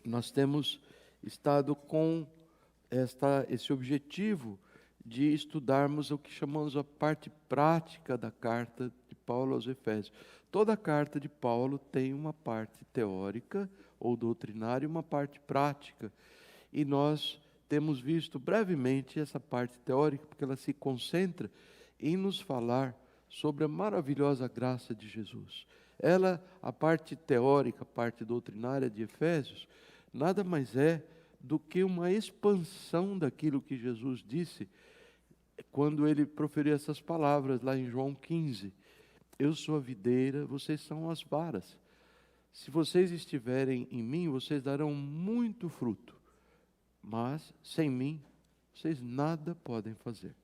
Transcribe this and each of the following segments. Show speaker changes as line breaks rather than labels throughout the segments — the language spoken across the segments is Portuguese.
nós temos estado com esse objetivo de estudarmos o que chamamos a parte prática da carta de Paulo aos Efésios. Toda a carta de Paulo tem uma parte teórica ou doutrinária e uma parte prática. E nós temos visto brevemente essa parte teórica, porque ela se concentra em nos falar sobre a maravilhosa graça de Jesus. Ela, a parte teórica, a parte doutrinária de Efésios, nada mais é do que uma expansão daquilo que Jesus disse quando ele proferiu essas palavras lá em João 15. Eu sou a videira, vocês são as varas. Se vocês estiverem em mim, vocês darão muito fruto. Mas, sem mim, vocês nada podem fazer.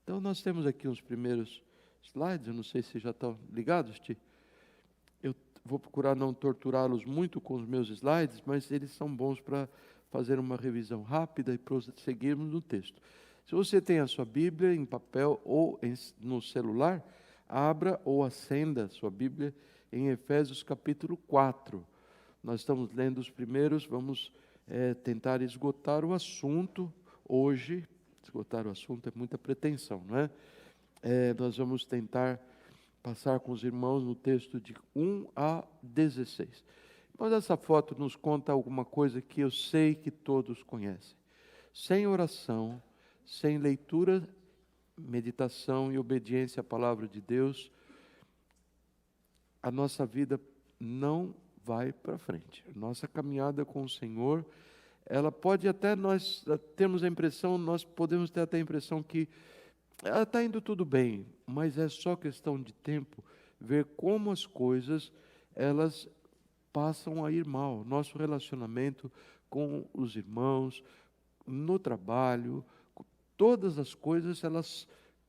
Então, nós temos aqui uns primeiros slides, eu não sei se já estão ligados, Ti. Eu vou procurar não torturá-los muito com os meus slides, mas eles são bons para fazer uma revisão rápida e prosseguirmos no texto. Se você tem a sua Bíblia em papel ou no celular, abra ou acenda a sua Bíblia em Efésios capítulo 4. Nós estamos lendo os primeiros, vamos tentar esgotar o assunto hoje. Esgotar o assunto é muita pretensão, não é? Nós vamos tentar passar com os irmãos no texto de 1 a 16. Mas essa foto nos conta alguma coisa que eu sei que todos conhecem. Sem oração, sem leitura, meditação e obediência à palavra de Deus, a nossa vida não vai para frente. Nossa caminhada com o Senhor, ela pode até, nós temos a impressão, nós podemos ter até a impressão que está indo tudo bem, mas é só questão de tempo ver como as coisas, elas passam a ir mal. Nosso relacionamento com os irmãos, no trabalho, todas as coisas, elas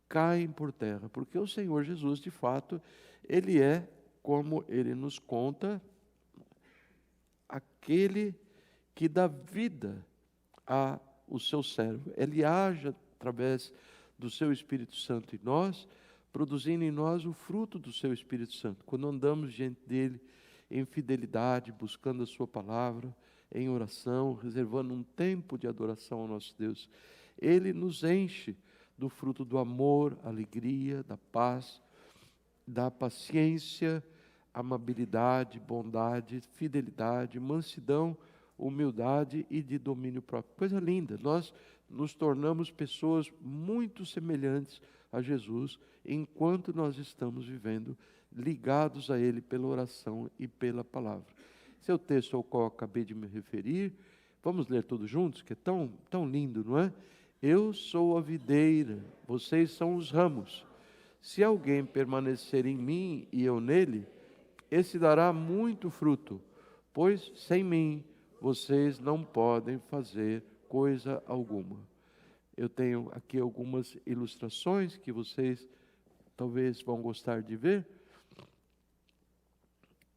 caem por terra, porque o Senhor Jesus, de fato, Ele é, como Ele nos conta, aquele que dá vida ao seu servo. Ele age através do seu Espírito Santo em nós, produzindo em nós o fruto do seu Espírito Santo. Quando andamos diante dele em fidelidade, buscando a sua palavra, em oração, reservando um tempo de adoração ao nosso Deus, ele nos enche do fruto do amor, alegria, da paz, da paciência, amabilidade, bondade, fidelidade, mansidão, humildade e de domínio próprio. Coisa linda, nós nos tornamos pessoas muito semelhantes a Jesus enquanto nós estamos vivendo ligados a Ele pela oração e pela palavra. Esse é o texto ao qual eu acabei de me referir. Vamos ler todos juntos, que é tão lindo, não é? Eu sou a videira, vocês são os ramos. Se alguém permanecer em mim e eu nele, esse dará muito fruto, pois sem mim vocês não podem fazer coisa alguma. Eu tenho aqui algumas ilustrações que vocês talvez vão gostar de ver.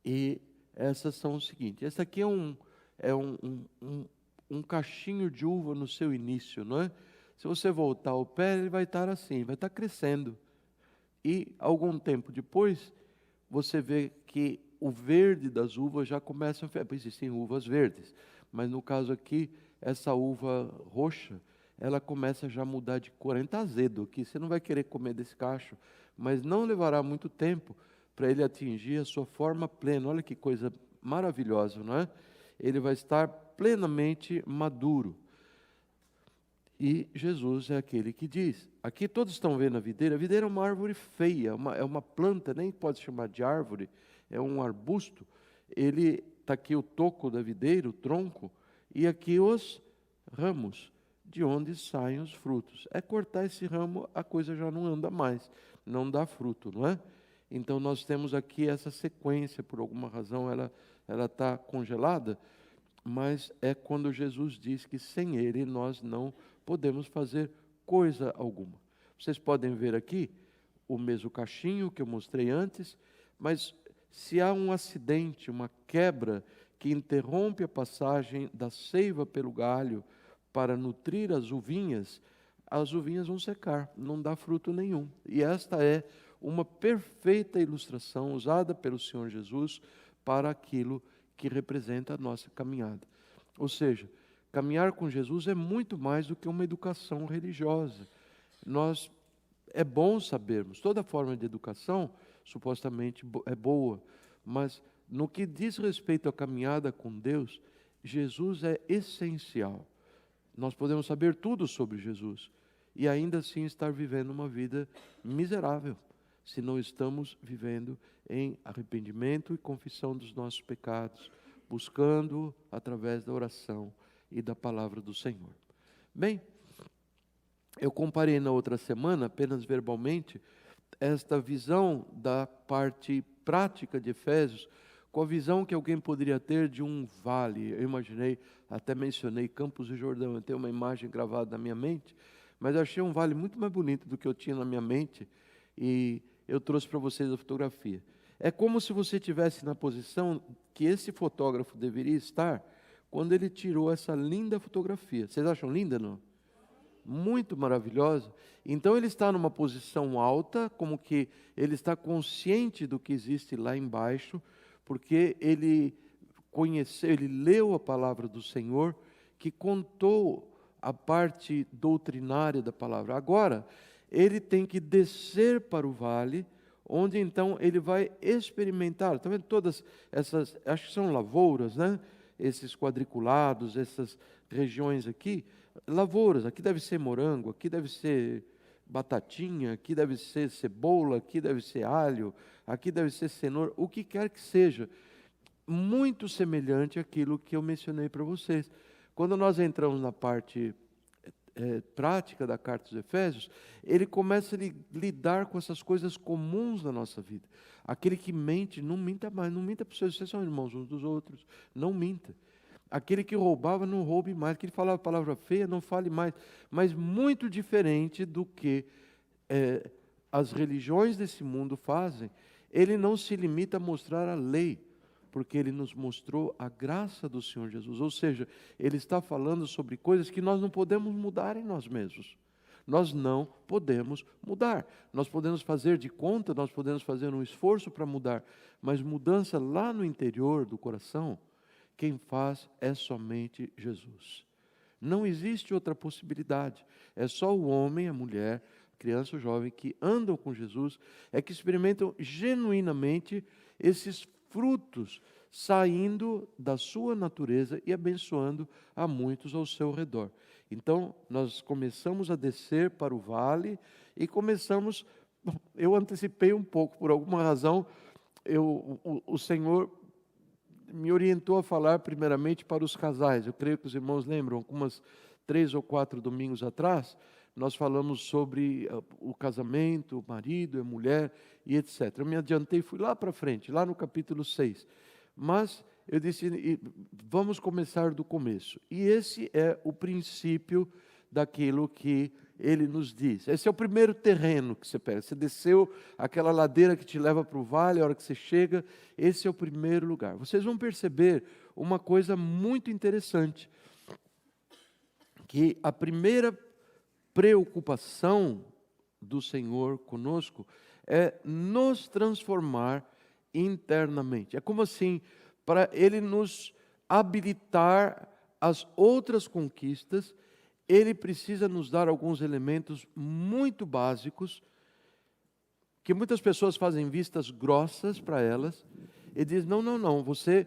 E essas são o seguinte: esse aqui é um cachinho de uva no seu início, não é? Se você voltar ao pé, ele vai estar assim, vai estar crescendo. E algum tempo depois, você vê que o verde das uvas já começa a... Existem uvas verdes, mas no caso aqui, essa uva roxa, ela começa já a mudar de cor. Está azedo aqui, você não vai querer comer desse cacho, mas não levará muito tempo para ele atingir a sua forma plena. Olha que coisa maravilhosa, não é? Ele vai estar plenamente maduro. E Jesus é aquele que diz. Aqui todos estão vendo a videira é uma árvore feia, é uma planta, nem pode chamar de árvore, é um arbusto. Ele está aqui o toco da videira, o tronco, e aqui os ramos, de onde saem os frutos. É cortar esse ramo, a coisa já não anda mais, não dá fruto, não é? Então nós temos aqui essa sequência, por alguma razão ela está congelada, mas é quando Jesus diz que sem Ele nós não podemos fazer coisa alguma. Vocês podem ver aqui o mesmo cachinho que eu mostrei antes, mas se há um acidente, uma quebra que interrompe a passagem da seiva pelo galho para nutrir as uvinhas vão secar, não dá fruto nenhum. E esta é uma perfeita ilustração usada pelo Senhor Jesus para aquilo que representa a nossa caminhada. Ou seja, caminhar com Jesus é muito mais do que uma educação religiosa. É bom sabermos, toda forma de educação supostamente é boa, mas no que diz respeito à caminhada com Deus, Jesus é essencial. Nós podemos saber tudo sobre Jesus e ainda assim estar vivendo uma vida miserável, se não estamos vivendo em arrependimento e confissão dos nossos pecados, buscando através da oração e da palavra do Senhor. Bem, eu comparei na outra semana, apenas verbalmente, esta visão da parte prática de Efésios com a visão que alguém poderia ter de um vale. Eu imaginei, até mencionei Campos do Jordão, eu tenho uma imagem gravada na minha mente, mas eu achei um vale muito mais bonito do que eu tinha na minha mente e eu trouxe para vocês a fotografia. É como se você estivesse na posição que esse fotógrafo deveria estar quando ele tirou essa linda fotografia. Vocês acham linda, não? Muito maravilhosa. Então ele está numa posição alta, como que ele está consciente do que existe lá embaixo, porque ele conheceu, ele leu a palavra do Senhor, que contou a parte doutrinária da palavra. Agora, ele tem que descer para o vale, onde então ele vai experimentar. Está vendo todas essas, acho que são lavouras, né? Esses quadriculados, essas regiões aqui, lavouras, aqui deve ser morango, aqui deve ser batatinha, aqui deve ser cebola, aqui deve ser alho, aqui deve ser cenoura, o que quer que seja, muito semelhante àquilo que eu mencionei para vocês. Quando nós entramos na parte prática da carta dos Efésios, ele começa a lidar com essas coisas comuns da nossa vida. Aquele que mente, não minta mais, não minta para os seus, vocês são irmãos uns dos outros, não minta. Aquele que roubava, não roube mais. Aquele que falava palavra feia, não fale mais. Mas muito diferente do que as religiões desse mundo fazem, ele não se limita a mostrar a lei, porque ele nos mostrou a graça do Senhor Jesus. Ou seja, ele está falando sobre coisas que nós não podemos mudar em nós mesmos. Nós não podemos mudar. Nós podemos fazer de conta, nós podemos fazer um esforço para mudar, mas mudança lá no interior do coração, quem faz é somente Jesus. Não existe outra possibilidade. É só o homem, a mulher, a criança ou jovem que andam com Jesus, é que experimentam genuinamente esses frutos saindo da sua natureza e abençoando a muitos ao seu redor. Então, nós começamos a descer para o vale e começamos, eu antecipei um pouco, por alguma razão, o Senhor me orientou a falar primeiramente para os casais. Eu creio que os irmãos lembram, algumas 3 ou 4 domingos atrás, nós falamos sobre o casamento, o marido, a mulher e etc. Eu me adiantei e fui lá para frente, lá no capítulo 6. Mas eu disse, vamos começar do começo. E esse é o princípio daquilo que ele nos diz. Esse é o primeiro terreno que você pega. Você desceu aquela ladeira que te leva para o vale, a hora que você chega, esse é o primeiro lugar. Vocês vão perceber uma coisa muito interessante, que a primeira preocupação do Senhor conosco é nos transformar internamente. É como assim, para Ele nos habilitar às outras conquistas, Ele precisa nos dar alguns elementos muito básicos, que muitas pessoas fazem vistas grossas para elas, e diz, não, você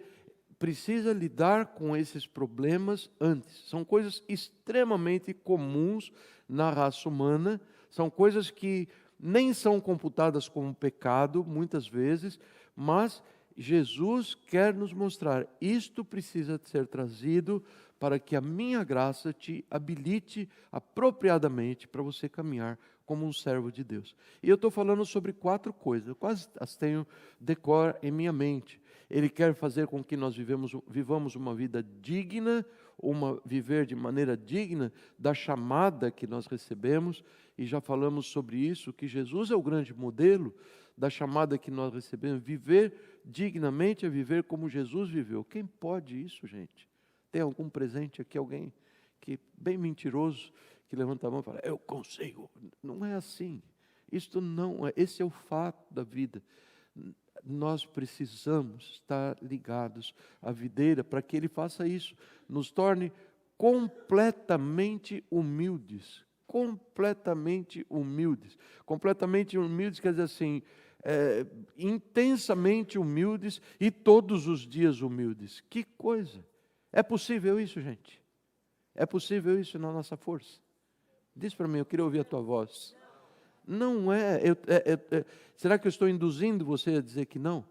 precisa lidar com esses problemas antes. São coisas extremamente comuns na raça humana, são coisas que nem são computadas como pecado, muitas vezes, mas Jesus quer nos mostrar, isto precisa ser trazido para que a minha graça te habilite apropriadamente para você caminhar como um servo de Deus. E eu estou falando sobre 4 coisas, eu quase as tenho de cor em minha mente. Ele quer fazer com que nós vivamos uma vida digna, viver de maneira digna da chamada que nós recebemos, e já falamos sobre isso, que Jesus é o grande modelo da chamada que nós recebemos. Viver dignamente é viver como Jesus viveu. Quem pode isso, gente? Tem algum presente aqui, alguém que bem mentiroso, que levanta a mão e fala, eu consigo. Não é assim. Isto não é, esse é o fato da vida. nós precisamos estar ligados à videira para que Ele faça isso, nos torne completamente humildes. Completamente humildes. Completamente humildes quer dizer assim, intensamente humildes e todos os dias humildes. Que coisa! É possível isso, gente? É possível isso na nossa força? Diz para mim, eu queria ouvir a tua voz. Não é. Será que eu estou induzindo você a dizer que não?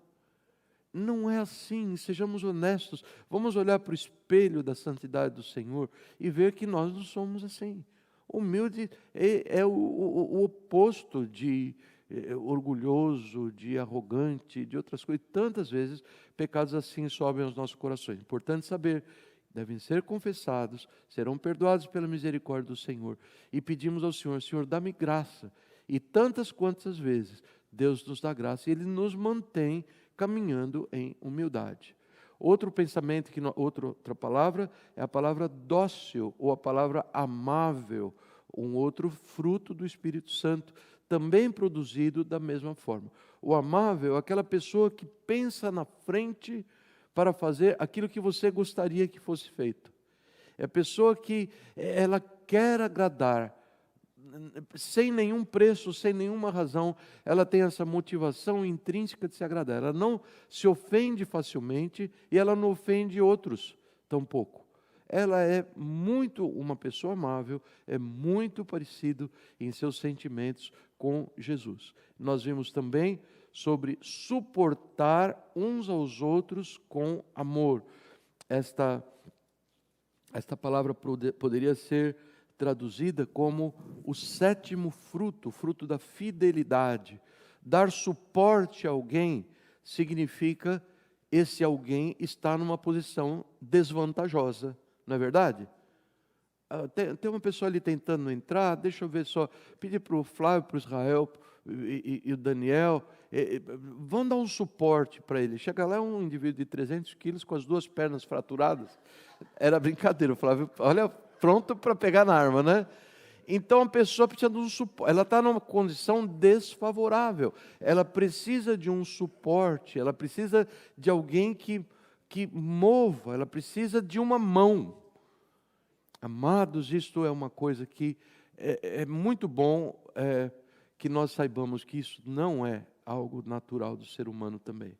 Não é assim, sejamos honestos. Vamos olhar para o espelho da santidade do Senhor e ver que nós não somos assim. Humilde é o oposto de orgulhoso, de arrogante, de outras coisas. Tantas vezes pecados assim sobem aos nossos corações. Importante saber, devem ser confessados, serão perdoados pela misericórdia do Senhor. E pedimos ao Senhor, Senhor, dá-me graça. E tantas quantas vezes Deus nos dá graça e Ele nos mantém caminhando em humildade. Outro pensamento, outra palavra, é a palavra dócil, ou a palavra amável, um outro fruto do Espírito Santo, também produzido da mesma forma. O amável é aquela pessoa que pensa na frente para fazer aquilo que você gostaria que fosse feito. É a pessoa que ela quer agradar, sem nenhum preço, sem nenhuma razão, ela tem essa motivação intrínseca de se agradar. Ela não se ofende facilmente e ela não ofende outros tampouco. Ela é muito uma pessoa amável, é muito parecido em seus sentimentos com Jesus. Nós vimos também sobre suportar uns aos outros com amor. Esta palavra poderia ser traduzida como o sétimo fruto, o fruto da fidelidade. Dar suporte a alguém significa esse alguém está numa posição desvantajosa, não é verdade? Tem uma pessoa ali tentando entrar, deixa eu ver só, pedir para o Flávio, para o Israel e o Daniel, vão dar um suporte para ele. Chega lá um indivíduo de 300 quilos com as duas pernas fraturadas, era brincadeira, o Flávio, olha, pronto para pegar na arma, né? Então a pessoa precisa de um suporte, ela está numa condição desfavorável, ela precisa de um suporte, ela precisa de alguém que mova, ela precisa de uma mão. Amados, isto é uma coisa que é muito bom que nós saibamos que isso não é algo natural do ser humano também.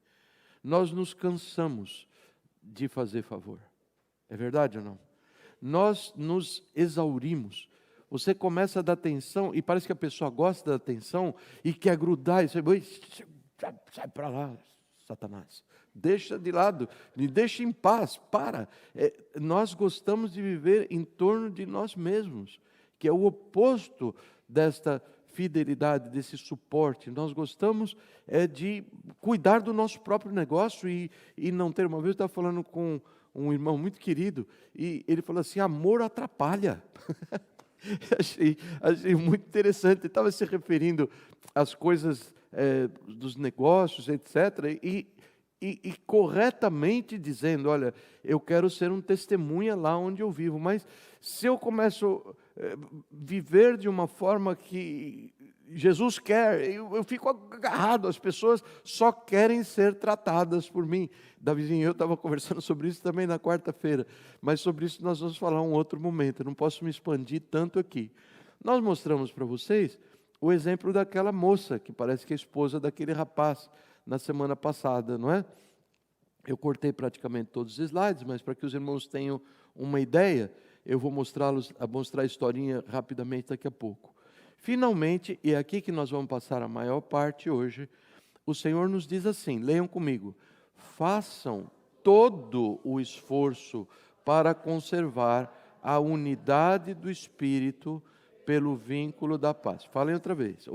Nós nos cansamos de fazer favor, é verdade ou não? Nós nos exaurimos. Você começa a dar atenção e parece que a pessoa gosta da atenção e quer grudar e sai para lá, Satanás. Deixa de lado, me deixa em paz, para. Nós gostamos de viver em torno de nós mesmos, que é o oposto desta fidelidade, desse suporte. Nós gostamos de cuidar do nosso próprio negócio e não ter. Uma vez eu estava falando com um irmão muito querido e ele falou assim, amor atrapalha. achei muito interessante. Ele estava se referindo às coisas dos negócios, etc., e corretamente dizendo, olha, eu quero ser um testemunha lá onde eu vivo, mas se eu começo a viver de uma forma que Jesus quer, eu fico agarrado, as pessoas só querem ser tratadas por mim. Davizinho e eu estava conversando sobre isso também na quarta-feira, mas sobre isso nós vamos falar um outro momento, eu não posso me expandir tanto aqui. Nós mostramos para vocês o exemplo daquela moça, que parece que é esposa daquele rapaz, na semana passada, não é? Eu cortei praticamente todos os slides, mas para que os irmãos tenham uma ideia, eu vou mostrar a historinha rapidamente daqui a pouco. Finalmente, e é aqui que nós vamos passar a maior parte hoje, o Senhor nos diz assim, leiam comigo, façam todo o esforço para conservar a unidade do Espírito pelo vínculo da paz. Falem outra vez,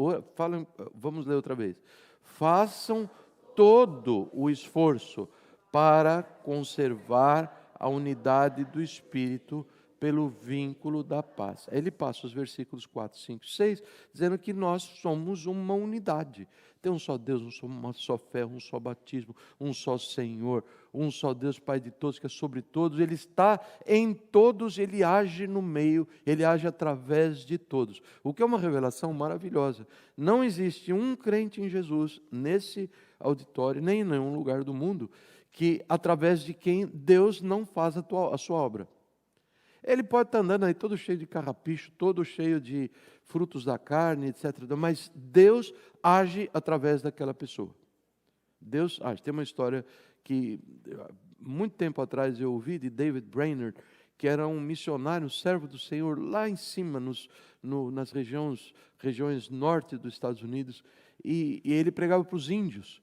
vamos ler outra vez. Façam todo o esforço para conservar a unidade do Espírito pelo vínculo da paz. Aí ele passa os versículos 4, 5, 6, dizendo que nós somos uma unidade. Tem um só Deus, uma só fé, um só batismo, um só Senhor, um só Deus, Pai de todos, que é sobre todos. Ele está em todos, Ele age no meio, Ele age através de todos. O que é uma revelação maravilhosa. Não existe um crente em Jesus, nesse auditório, nem em nenhum lugar do mundo, que através de quem Deus não faz a sua obra. Ele pode estar andando aí todo cheio de carrapicho, todo cheio de frutos da carne, etc. Mas Deus age através daquela pessoa. Deus age. Tem uma história que, muito tempo atrás, eu ouvi de David Brainerd, que era um missionário, um servo do Senhor, lá em cima, nas regiões norte dos Estados Unidos, e ele pregava para os índios.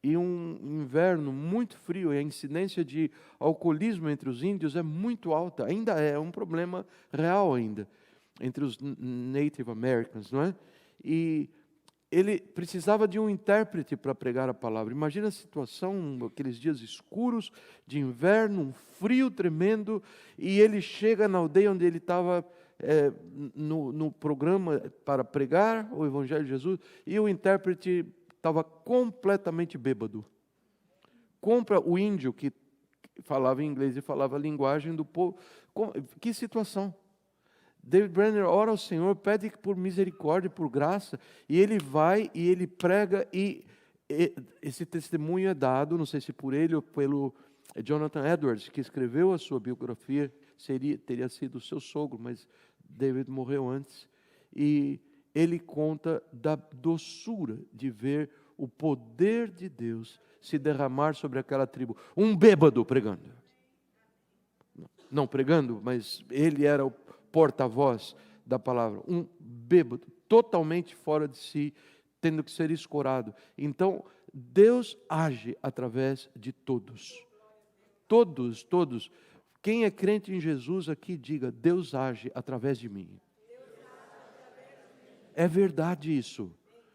E um inverno muito frio, e a incidência de alcoolismo entre os índios é muito alta, ainda é um problema real ainda, entre os Native Americans, não é? E ele precisava de um intérprete para pregar a palavra. Imagina a situação, aqueles dias escuros de inverno, um frio tremendo, e ele chega na aldeia onde ele estava no programa para pregar o Evangelho de Jesus, e o intérprete estava completamente bêbado. Compra o índio que falava inglês e falava a linguagem do povo. Que situação! David Brenner ora ao Senhor, pede por misericórdia, por graça, e ele vai e ele prega, e esse testemunho é dado, não sei se por ele ou pelo Jonathan Edwards, que escreveu a sua biografia, teria sido o seu sogro, mas David morreu antes, e ele conta da doçura de ver o poder de Deus se derramar sobre aquela tribo. Um bêbado pregando. Não pregando, mas ele era o porta-voz da palavra. Um bêbado, totalmente fora de si, tendo que ser escorado. Então, Deus age através de todos. Todos, todos. Quem é crente em Jesus aqui, diga: Deus age através de mim. É verdade isso.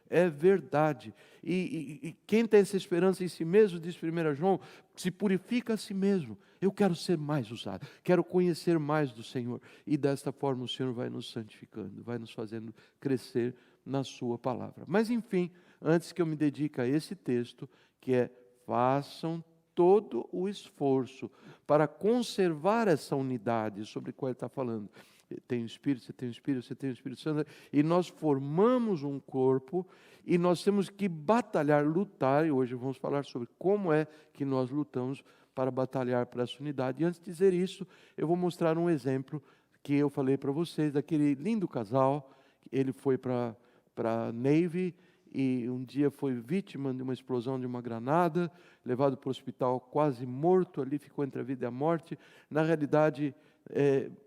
É verdade. E quem tem essa esperança em si mesmo, diz 1 João, se purifica a si mesmo. Eu quero ser mais usado, quero conhecer mais do Senhor. E desta forma o Senhor vai nos santificando, vai nos fazendo crescer na sua palavra. Mas enfim, antes que eu me dedique a esse texto, que é: façam todo o esforço para conservar essa unidade sobre a qual ele está falando. Tem o Espírito, você tem o Espírito, você tem o Espírito Santo, e nós formamos um corpo, e nós temos que batalhar, lutar, e hoje vamos falar sobre como é que nós lutamos para batalhar para essa unidade. E antes de dizer isso, eu vou mostrar um exemplo que eu falei para vocês, daquele lindo casal. Ele foi para a Navy, e um dia foi vítima de uma explosão de uma granada, levado para o hospital quase morto, ali ficou entre a vida e a morte. Na realidade,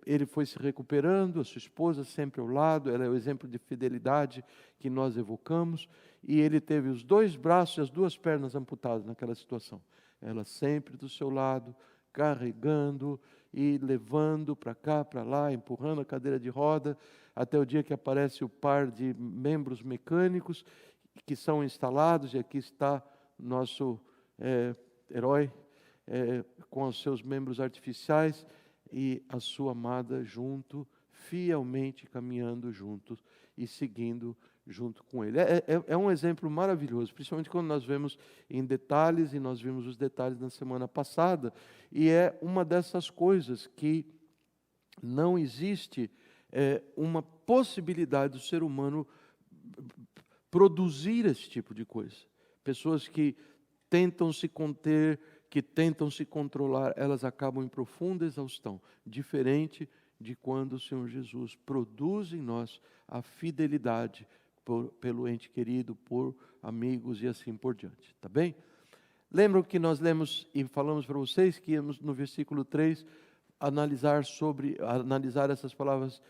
ele foi se recuperando, a sua esposa sempre ao lado, ela é o exemplo de fidelidade que nós evocamos, e ele teve os 2 braços e as 2 pernas amputadas naquela situação. Ela sempre do seu lado, carregando e levando para cá, para lá, empurrando a cadeira de roda, até o dia que aparece o par de membros mecânicos que são instalados, e aqui está nosso herói com os seus membros artificiais, e a sua amada junto, fielmente caminhando juntos e seguindo junto com ele. É um exemplo maravilhoso, principalmente quando nós vemos em detalhes, e nós vimos os detalhes na semana passada, e é uma dessas coisas que não existe uma possibilidade do ser humano produzir esse tipo de coisa. Pessoas que tentam se conter, que tentam se controlar, elas acabam em profunda exaustão, diferente de quando o Senhor Jesus produz em nós a fidelidade pelo ente querido, por amigos e assim por diante, tá bem? Lembram que nós lemos e falamos para vocês que íamos no versículo 3 analisar essas palavras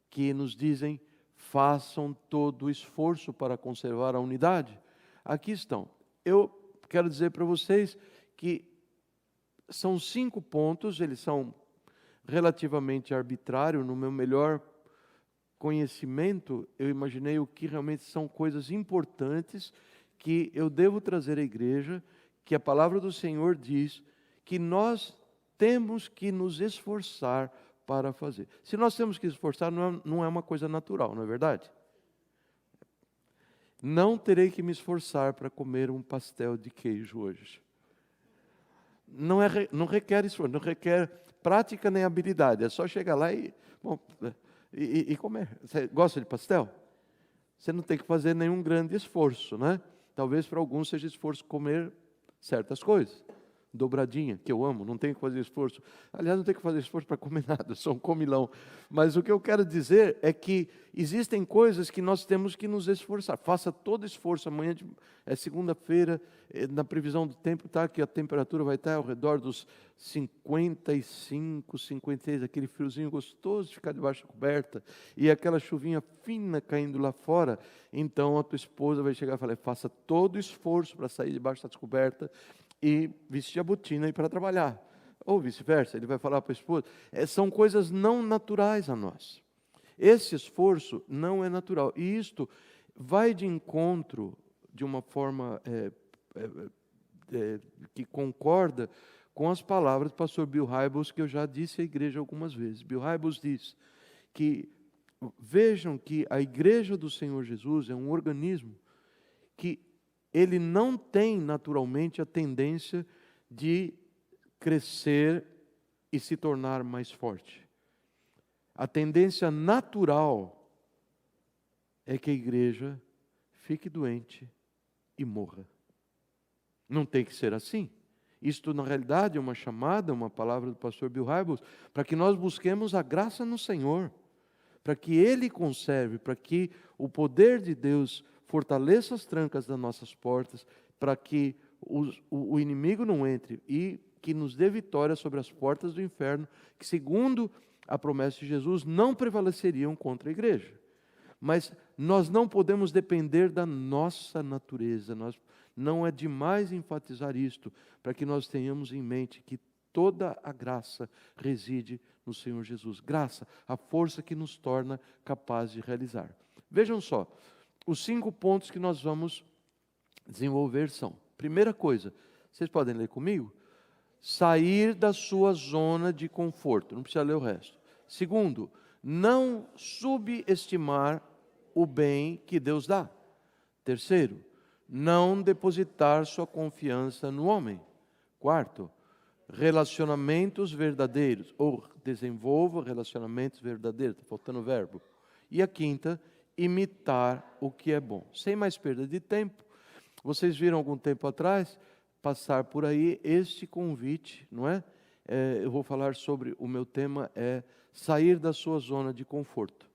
que nos dizem: façam todo o esforço para conservar a unidade. Aqui estão. Eu quero dizer para vocês que são 5 pontos, eles são relativamente arbitrários. No meu melhor conhecimento, eu imaginei o que realmente são coisas importantes que eu devo trazer à igreja, que a palavra do Senhor diz que nós temos que nos esforçar para fazer. Se nós temos que esforçar, não é uma coisa natural, não é verdade? Não terei que me esforçar para comer um pastel de queijo hoje. Não requer esforço, não requer prática nem habilidade. É só chegar lá e comer. Você gosta de pastel? Você não tem que fazer nenhum grande esforço, né? Talvez para alguns seja esforço comer certas coisas. Dobradinha, que eu amo, não tenho que fazer esforço. Aliás, não tenho que fazer esforço para comer nada, eu sou um comilão. Mas o que eu quero dizer é que existem coisas que nós temos que nos esforçar. Faça todo esforço. Amanhã é segunda-feira, na previsão do tempo está que a temperatura vai estar ao redor dos 55, 56, aquele friozinho gostoso de ficar debaixo da coberta, e aquela chuvinha fina caindo lá fora. Então a tua esposa vai chegar e falar: faça todo esforço para sair debaixo da coberta e vestir a botina e ir para trabalhar. Ou vice-versa, ele vai falar para a esposa. São coisas não naturais a nós. Esse esforço não é natural. E isto vai de encontro, de uma forma que concorda com as palavras do pastor Bill Hybels, que eu já disse à igreja algumas vezes. Bill Hybels diz que, vejam que a igreja do Senhor Jesus é um organismo que ele não tem naturalmente a tendência de crescer e se tornar mais forte. A tendência natural é que a igreja fique doente e morra. Não tem que ser assim. Isto, na realidade, é uma chamada, uma palavra do pastor Bill Hybels, para que nós busquemos a graça no Senhor, para que Ele conserve, para que o poder de Deus fortaleça as trancas das nossas portas, para que o inimigo não entre e que nos dê vitória sobre as portas do inferno, que, segundo a promessa de Jesus, não prevaleceriam contra a igreja. Mas nós não podemos depender da nossa natureza. Não é demais enfatizar isto, para que nós tenhamos em mente que toda a graça reside no Senhor Jesus. Graça, a força que nos torna capazes de realizar. Vejam só, os 5 pontos que nós vamos desenvolver são: primeira coisa, vocês podem ler comigo? Sair da sua zona de conforto. Não precisa ler o resto. Segundo, não subestimar o bem que Deus dá. Terceiro, não depositar sua confiança no homem. Quarto, relacionamentos verdadeiros, ou desenvolva relacionamentos verdadeiros, está faltando o verbo. E a quinta, imitar o que é bom. Sem mais perda de tempo, vocês viram algum tempo atrás passar por aí este convite, não é? Eu vou falar sobre, o meu tema é sair da sua zona de conforto.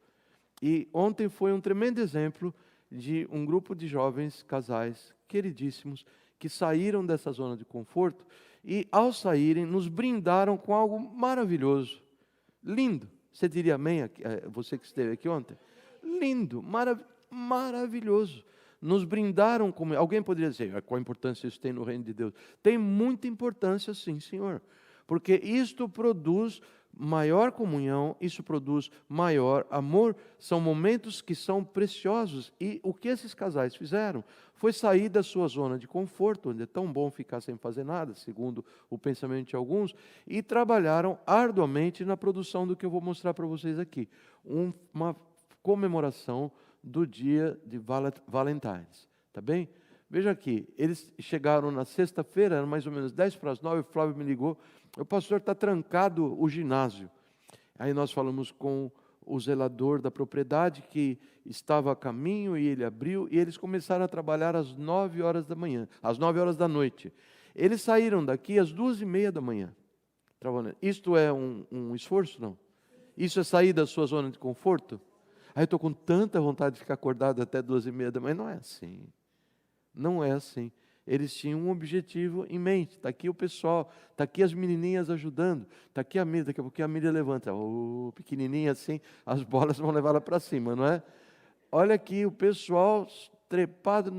E ontem foi um tremendo exemplo de um grupo de jovens casais queridíssimos que saíram dessa zona de conforto e, ao saírem, nos brindaram com algo maravilhoso, lindo. Você diria amém, você que esteve aqui ontem? Lindo, maravilhoso. Nos brindaram com... Alguém poderia dizer: qual a importância isso tem no reino de Deus? Tem muita importância, sim, Senhor. Porque isto produz maior comunhão, isso produz maior amor. São momentos que são preciosos. E o que esses casais fizeram foi sair da sua zona de conforto, onde é tão bom ficar sem fazer nada, segundo o pensamento de alguns, e trabalharam arduamente na produção do que eu vou mostrar para vocês aqui. Uma comemoração do dia de Valentine's, tá bem? Veja aqui, eles chegaram na sexta-feira, era mais ou menos 9:10, o Flávio me ligou: o pastor, está trancado o ginásio. Aí nós falamos com o zelador da propriedade, que estava a caminho, e ele abriu, e eles começaram a trabalhar às 9h da manhã, às 9h da noite. Eles saíram daqui às 2h30 da manhã, trabalhando. Isto é um esforço, não? Isso é sair da sua zona de conforto? Aí eu estou com tanta vontade de ficar acordado até 2h30 da manhã. Não é assim. Não é assim. Eles tinham um objetivo em mente. Está aqui o pessoal, está aqui as menininhas ajudando, está aqui a Miriam, daqui a pouquinho a Miriam levanta, pequenininha assim, as bolas vão levar ela para cima, não é? Olha aqui o pessoal trepado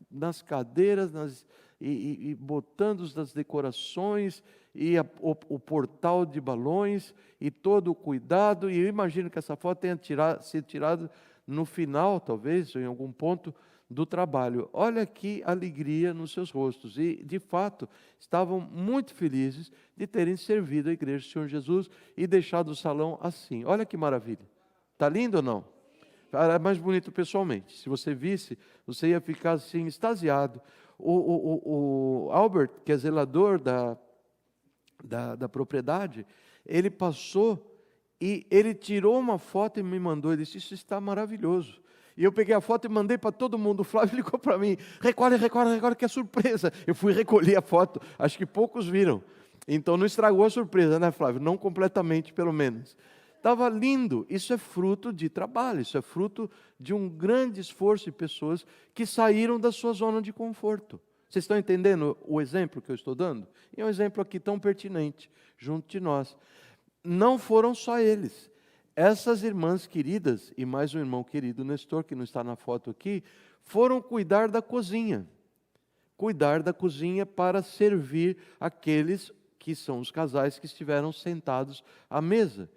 nas cadeiras, e botando as decorações, e o portal de balões, e todo o cuidado. E eu imagino que essa foto tenha sido tirada no final, talvez, ou em algum ponto do trabalho. Olha que alegria nos seus rostos. E, de fato, estavam muito felizes de terem servido a igreja do Senhor Jesus e deixado o salão assim. Olha que maravilha. Está lindo ou não? Era mais bonito pessoalmente. Se você visse, você ia ficar assim, extasiado. O Albert, que é zelador da propriedade, ele passou e ele tirou uma foto e me mandou. Ele disse: isso está maravilhoso. E eu peguei a foto e mandei para todo mundo. O Flávio ligou para mim, recolhe, que é surpresa. Eu fui recolher a foto, acho que poucos viram. Então não estragou a surpresa, né, Flávio? Não completamente, pelo menos. Estava lindo. Isso é fruto de trabalho, isso é fruto de um grande esforço de pessoas que saíram da sua zona de conforto. Vocês estão entendendo o exemplo que eu estou dando? E é um exemplo aqui tão pertinente, junto de nós. Não foram só eles. Essas irmãs queridas, e mais um irmão querido, Nestor, que não está na foto aqui, foram cuidar da cozinha. Cuidar da cozinha para servir aqueles que são os casais que estiveram sentados à mesa.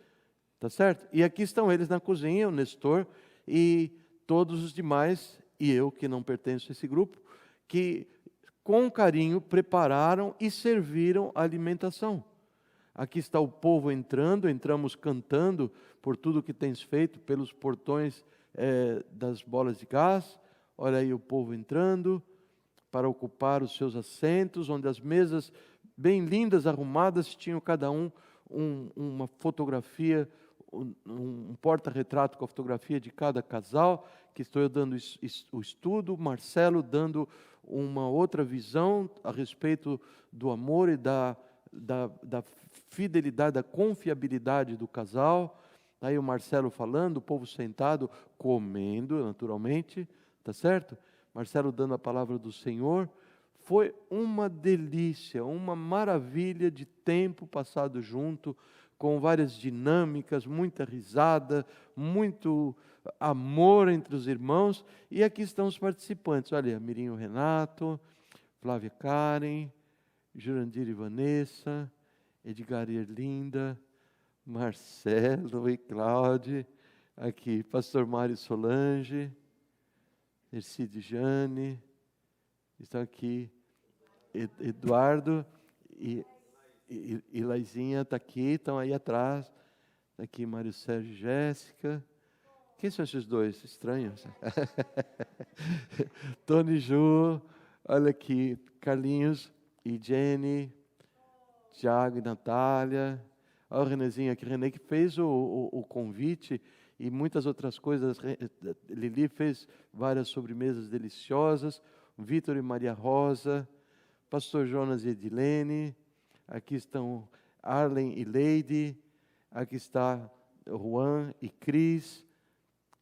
Tá certo? E aqui estão eles na cozinha, o Nestor e todos os demais, e eu que não pertenço a esse grupo, que com carinho prepararam e serviram a alimentação. Aqui está o povo entrando, entramos cantando por tudo que tens feito, pelos portões das bolas de gás. Olha aí o povo entrando para ocupar os seus assentos, onde as mesas bem lindas, arrumadas, tinham cada uma fotografia, um porta-retrato com a fotografia de cada casal, que estou eu dando o estudo, Marcelo dando uma outra visão a respeito do amor e da fidelidade, da confiabilidade do casal. Aí o Marcelo falando, o povo sentado, comendo, naturalmente, tá certo? Marcelo dando a palavra do Senhor. Foi uma delícia, uma maravilha de tempo passado junto, com várias dinâmicas, muita risada, muito amor entre os irmãos. E aqui estão os participantes. Olha, Mirinho Renato, Flávia Karen, Jurandir e Vanessa, Edgar e Erlinda, Marcelo e Cláudia, aqui, Pastor Mário Solange, Ercide Jane, estão aqui, Eduardo e Laizinha está aqui, estão aí atrás, está aqui Mário Sérgio e Jéssica. Quem são esses dois? Estranhos. Tony Ju, olha aqui, Carlinhos e Jenny, Tiago e Natália. Olha o Renezinho aqui, René que fez o convite e muitas outras coisas. Lili fez várias sobremesas deliciosas. Vitor e Maria Rosa, Pastor Jonas e Edilene. Aqui estão Arlen e Leide. Aqui está Juan e Cris.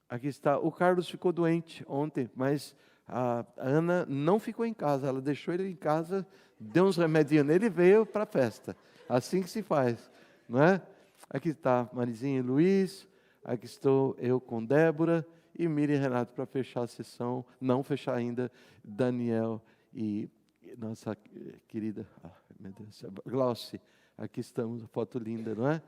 Aqui está, o Carlos ficou doente ontem, mas a Ana não ficou em casa, ela deixou ele em casa, deu uns remedinhos nele e veio para a festa. Assim que se faz, não é? Aqui está Marizinha e Luiz, aqui estou eu com Débora e Miriam e Renato para fechar a sessão, não fechar ainda, Daniel e nossa querida, meu Deus, Glauci, aqui estamos, foto linda, não é?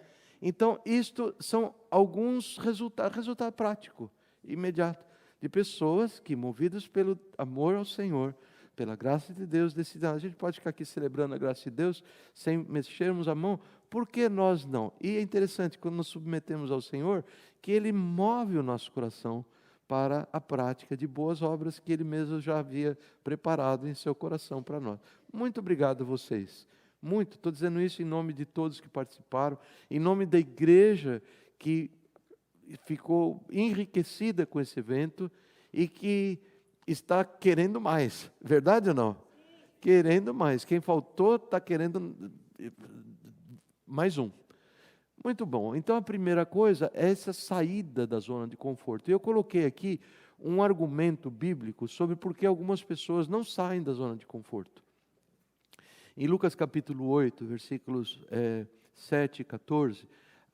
Então, isto são alguns resultado prático, imediato, de pessoas que, movidas pelo amor ao Senhor, pela graça de Deus, decidem, a gente pode ficar aqui celebrando a graça de Deus, sem mexermos a mão, por que nós não? E é interessante, quando nos submetemos ao Senhor, que Ele move o nosso coração para a prática de boas obras que Ele mesmo já havia preparado em seu coração para nós. Muito obrigado a vocês. Muito, estou dizendo isso em nome de todos que participaram, em nome da igreja que ficou enriquecida com esse evento e que está querendo mais, verdade ou não? Querendo mais, quem faltou está querendo mais um. Muito bom, então a primeira coisa é essa saída da zona de conforto. E eu coloquei aqui um argumento bíblico sobre por que algumas pessoas não saem da zona de conforto. Em Lucas capítulo 8, versículos 7 e 14,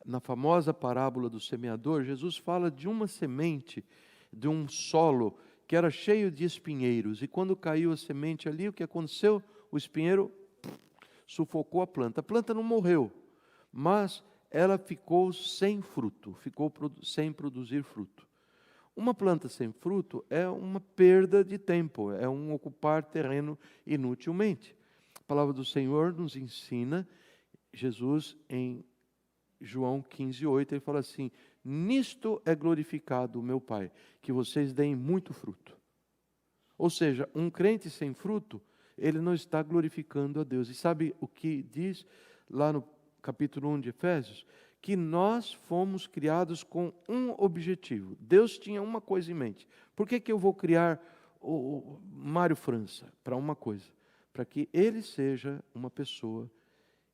na famosa parábola do semeador, Jesus fala de uma semente, de um solo que era cheio de espinheiros. E quando caiu a semente ali, o que aconteceu? O espinheiro sufocou a planta. A planta não morreu, mas ela ficou sem fruto, ficou sem produzir fruto. Uma planta sem fruto é uma perda de tempo, é um ocupar terreno inutilmente. A palavra do Senhor nos ensina, Jesus em João 15:8, ele fala assim: nisto é glorificado o meu Pai, que vocês deem muito fruto. Ou seja, um crente sem fruto, ele não está glorificando a Deus. E sabe o que diz lá no capítulo 1 de Efésios? que nós fomos criados com um objetivo. Deus tinha uma coisa em mente. Por que eu vou criar o Mário França? Para uma coisa, para que ele seja uma pessoa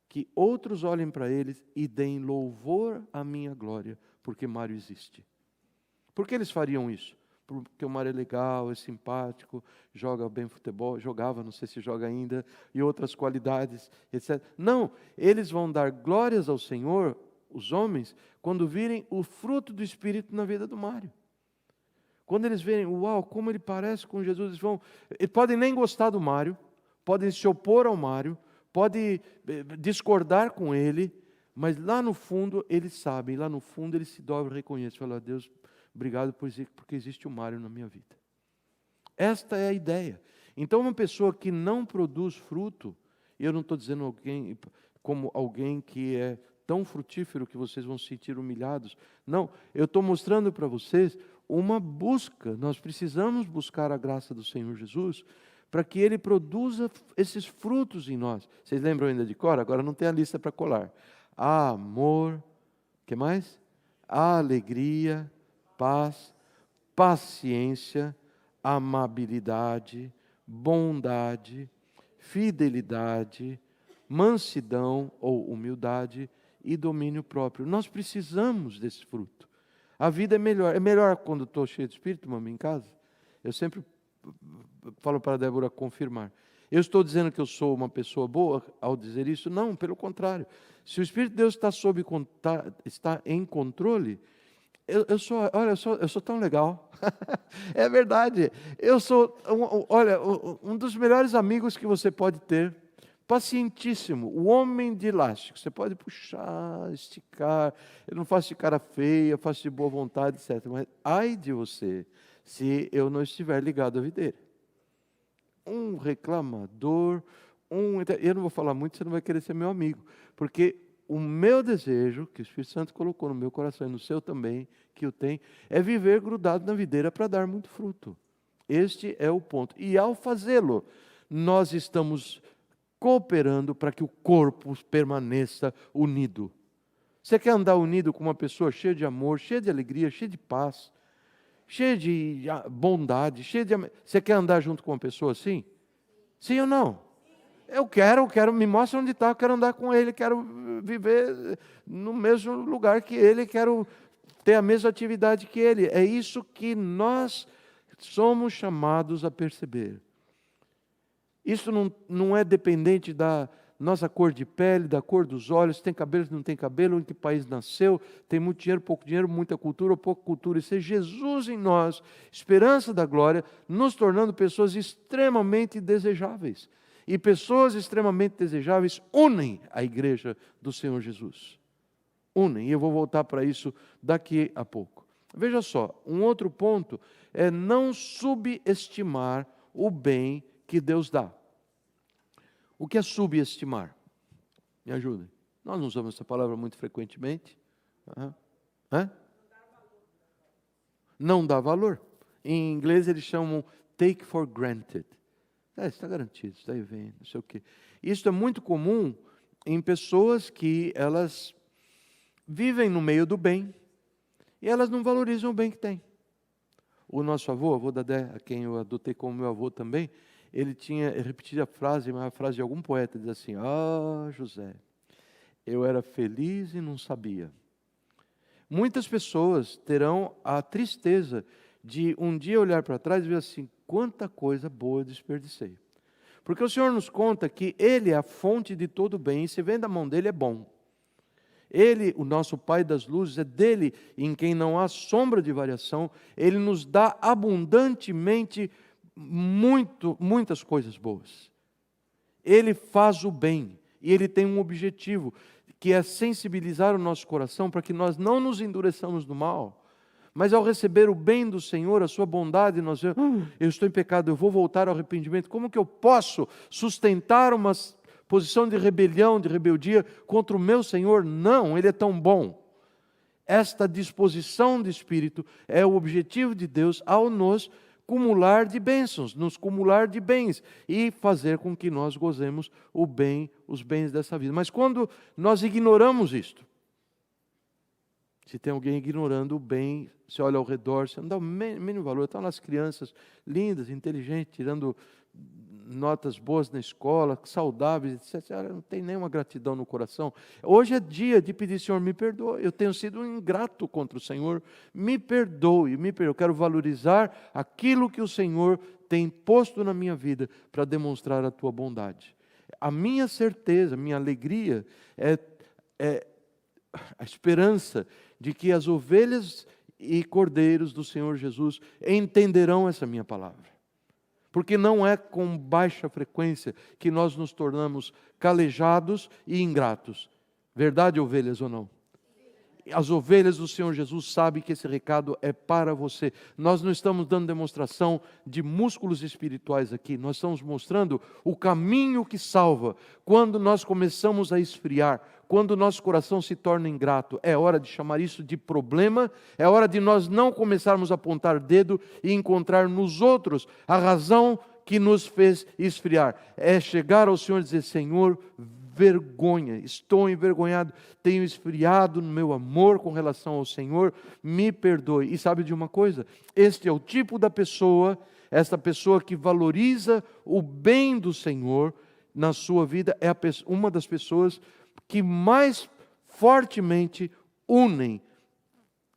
que outros olhem para ele e deem louvor à minha glória, porque Mário existe. Por que eles fariam isso? Porque o Mário é legal, é simpático, joga bem futebol, jogava, não sei se joga ainda, e outras qualidades, etc. Não, eles vão dar glórias ao Senhor, os homens, quando virem o fruto do Espírito na vida do Mário. Quando eles verem, uau, como ele parece com Jesus, eles podem nem gostar do Mário, podem se opor ao Mário, podem discordar com ele, mas lá no fundo eles sabem, lá no fundo eles se dobram e reconhecem, falam, Deus, obrigado porque existe o Mário na minha vida. Esta é a ideia. Então uma pessoa que não produz fruto, e eu não estou dizendo como alguém que é tão frutífero que vocês vão se sentir humilhados, não, eu estou mostrando para vocês uma busca, nós precisamos buscar a graça do Senhor Jesus, para que Ele produza esses frutos em nós. Vocês lembram ainda de cor? Agora não tem a lista para colar. Amor, o que mais? Alegria, paz, paciência, amabilidade, bondade, fidelidade, mansidão ou humildade e domínio próprio. Nós precisamos desse fruto. A vida é melhor quando estou cheio de Espírito, mamãe, em casa. Eu sempre falo para a Débora confirmar. Eu estou dizendo que eu sou uma pessoa boa ao dizer isso? Não, pelo contrário. Se o Espírito de Deus está em controle, eu sou tão legal. É verdade. Eu sou, um dos melhores amigos que você pode ter. Pacientíssimo, o homem de elástico. Você pode puxar, esticar. Eu não faço de cara feia, faço de boa vontade, etc. Mas ai de você, se eu não estiver ligado à videira. Um reclamador, eu não vou falar muito, você não vai querer ser meu amigo. Porque o meu desejo, que o Espírito Santo colocou no meu coração e no seu também, que eu tenho, é viver grudado na videira para dar muito fruto. Este é o ponto. E ao fazê-lo, nós estamos cooperando para que o corpo permaneça unido. Você quer andar unido com uma pessoa cheia de amor, cheia de alegria, cheia de paz, cheia de bondade, Você quer andar junto com uma pessoa assim? Sim ou não? Eu quero, me mostra onde está, eu quero andar com ele, quero viver no mesmo lugar que ele, quero ter a mesma atividade que ele. É isso que nós somos chamados a perceber. Isso não é dependente da nossa cor de pele, da cor dos olhos, tem cabelo, não tem cabelo, em que país nasceu, tem muito dinheiro, pouco dinheiro, muita cultura ou pouca cultura. Isso é Jesus em nós, esperança da glória, nos tornando pessoas extremamente desejáveis. E pessoas extremamente desejáveis unem a igreja do Senhor Jesus. Unem, e eu vou voltar para isso daqui a pouco. Veja só, um outro ponto é não subestimar o bem que Deus dá. O que é subestimar? Me ajudem. Nós não usamos essa palavra muito frequentemente. Não dá valor. Em inglês eles chamam take for granted. Está garantido, está aí vem, não sei o quê. Isso é muito comum em pessoas que elas vivem no meio do bem e elas não valorizam o bem que têm. O nosso avô Dadé, a quem eu adotei como meu avô também, ele repetia a frase, uma frase de algum poeta, diz assim, José, eu era feliz e não sabia. Muitas pessoas terão a tristeza de um dia olhar para trás e ver assim, quanta coisa boa eu desperdicei. Porque o Senhor nos conta que Ele é a fonte de todo bem, e se vem da mão dEle é bom. Ele, o nosso Pai das luzes, é dEle em quem não há sombra de variação. Ele nos dá abundantemente muitas coisas boas. Ele faz o bem e Ele tem um objetivo, que é sensibilizar o nosso coração para que nós não nos endureçamos no mal, mas ao receber o bem do Senhor, a sua bondade, nós vemos, eu estou em pecado, eu vou voltar ao arrependimento. Como que eu posso sustentar uma posição de rebelião, de rebeldia contra o meu Senhor? Não, Ele é tão bom. Esta disposição de espírito é o objetivo de Deus ao nos cumular de bênçãos, nos cumular de bens e fazer com que nós gozemos os bens dessa vida. Mas quando nós ignoramos isto, Se tem alguém ignorando o bem, você olha ao redor, você não dá o mínimo valor. Estão lá as crianças lindas, inteligentes, tirando notas boas na escola, saudáveis, etc. Não tem nenhuma gratidão no coração. Hoje é dia de pedir, Senhor, me perdoe. Eu tenho sido um ingrato contra o Senhor. Me perdoe, me perdoe. Eu quero valorizar aquilo que o Senhor tem posto na minha vida para demonstrar a tua bondade. A minha certeza, a minha alegria é a esperança de que as ovelhas e cordeiros do Senhor Jesus entenderão essa minha palavra. Porque não é com baixa frequência que nós nos tornamos calejados e ingratos. Verdade, ovelhas ou não? As ovelhas do Senhor Jesus sabem que esse recado é para você. Nós não estamos dando demonstração de músculos espirituais aqui. Nós estamos mostrando o caminho que salva. Quando nós começamos a esfriar, quando o nosso coração se torna ingrato, é hora de chamar isso de problema. É hora de nós não começarmos a apontar dedo e encontrar nos outros a razão que nos fez esfriar. É chegar ao Senhor e dizer, Senhor, vergonha, estou envergonhado, tenho esfriado no meu amor com relação ao Senhor, me perdoe. E sabe de uma coisa? Este é o tipo da pessoa, esta pessoa que valoriza o bem do Senhor na sua vida, é uma das pessoas que mais fortemente unem,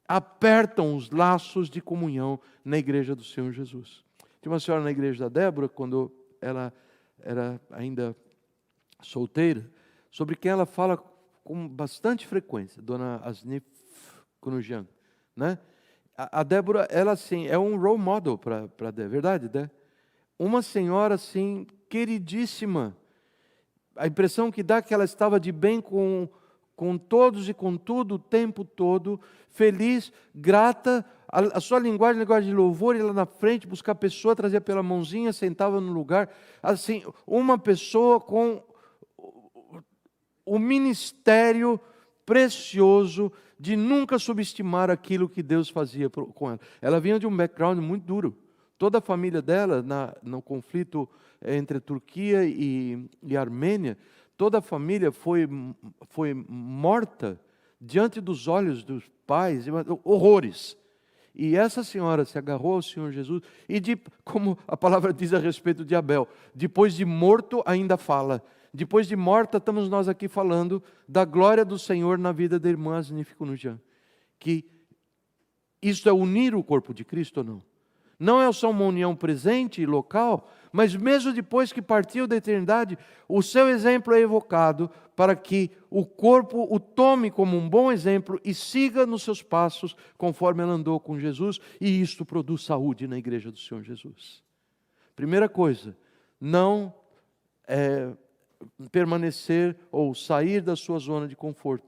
apertam os laços de comunhão na igreja do Senhor Jesus. Tinha uma senhora na igreja da Débora, quando ela era ainda solteira, sobre quem ela fala com bastante frequência, Dona Asnif Kunujian, né? A Débora, ela assim, é um role model para a Débora, verdade, né? Uma senhora assim, queridíssima. A impressão que dá é que ela estava de bem com todos e com tudo o tempo todo, feliz, grata. A sua linguagem de louvor, ia lá na frente, buscar a pessoa, trazia pela mãozinha, sentava no lugar. Assim, uma pessoa com o ministério precioso de nunca subestimar aquilo que Deus fazia com ela. Ela vinha de um background muito duro. Toda a família dela, no conflito entre Turquia e Armênia, toda a família foi morta diante dos olhos dos pais, horrores. E essa senhora se agarrou ao Senhor Jesus e, como a palavra diz a respeito de Abel, depois de morto ainda fala. Depois de morta, estamos nós aqui falando da glória do Senhor na vida da irmã Asnif Kunujian. Que isso é unir o corpo de Cristo ou não? Não é só uma união presente e local, mas mesmo depois que partiu da eternidade, o seu exemplo é evocado para que o corpo o tome como um bom exemplo e siga nos seus passos conforme ela andou com Jesus, e isto produz saúde na igreja do Senhor Jesus. Primeira coisa, não permanecer ou sair da sua zona de conforto.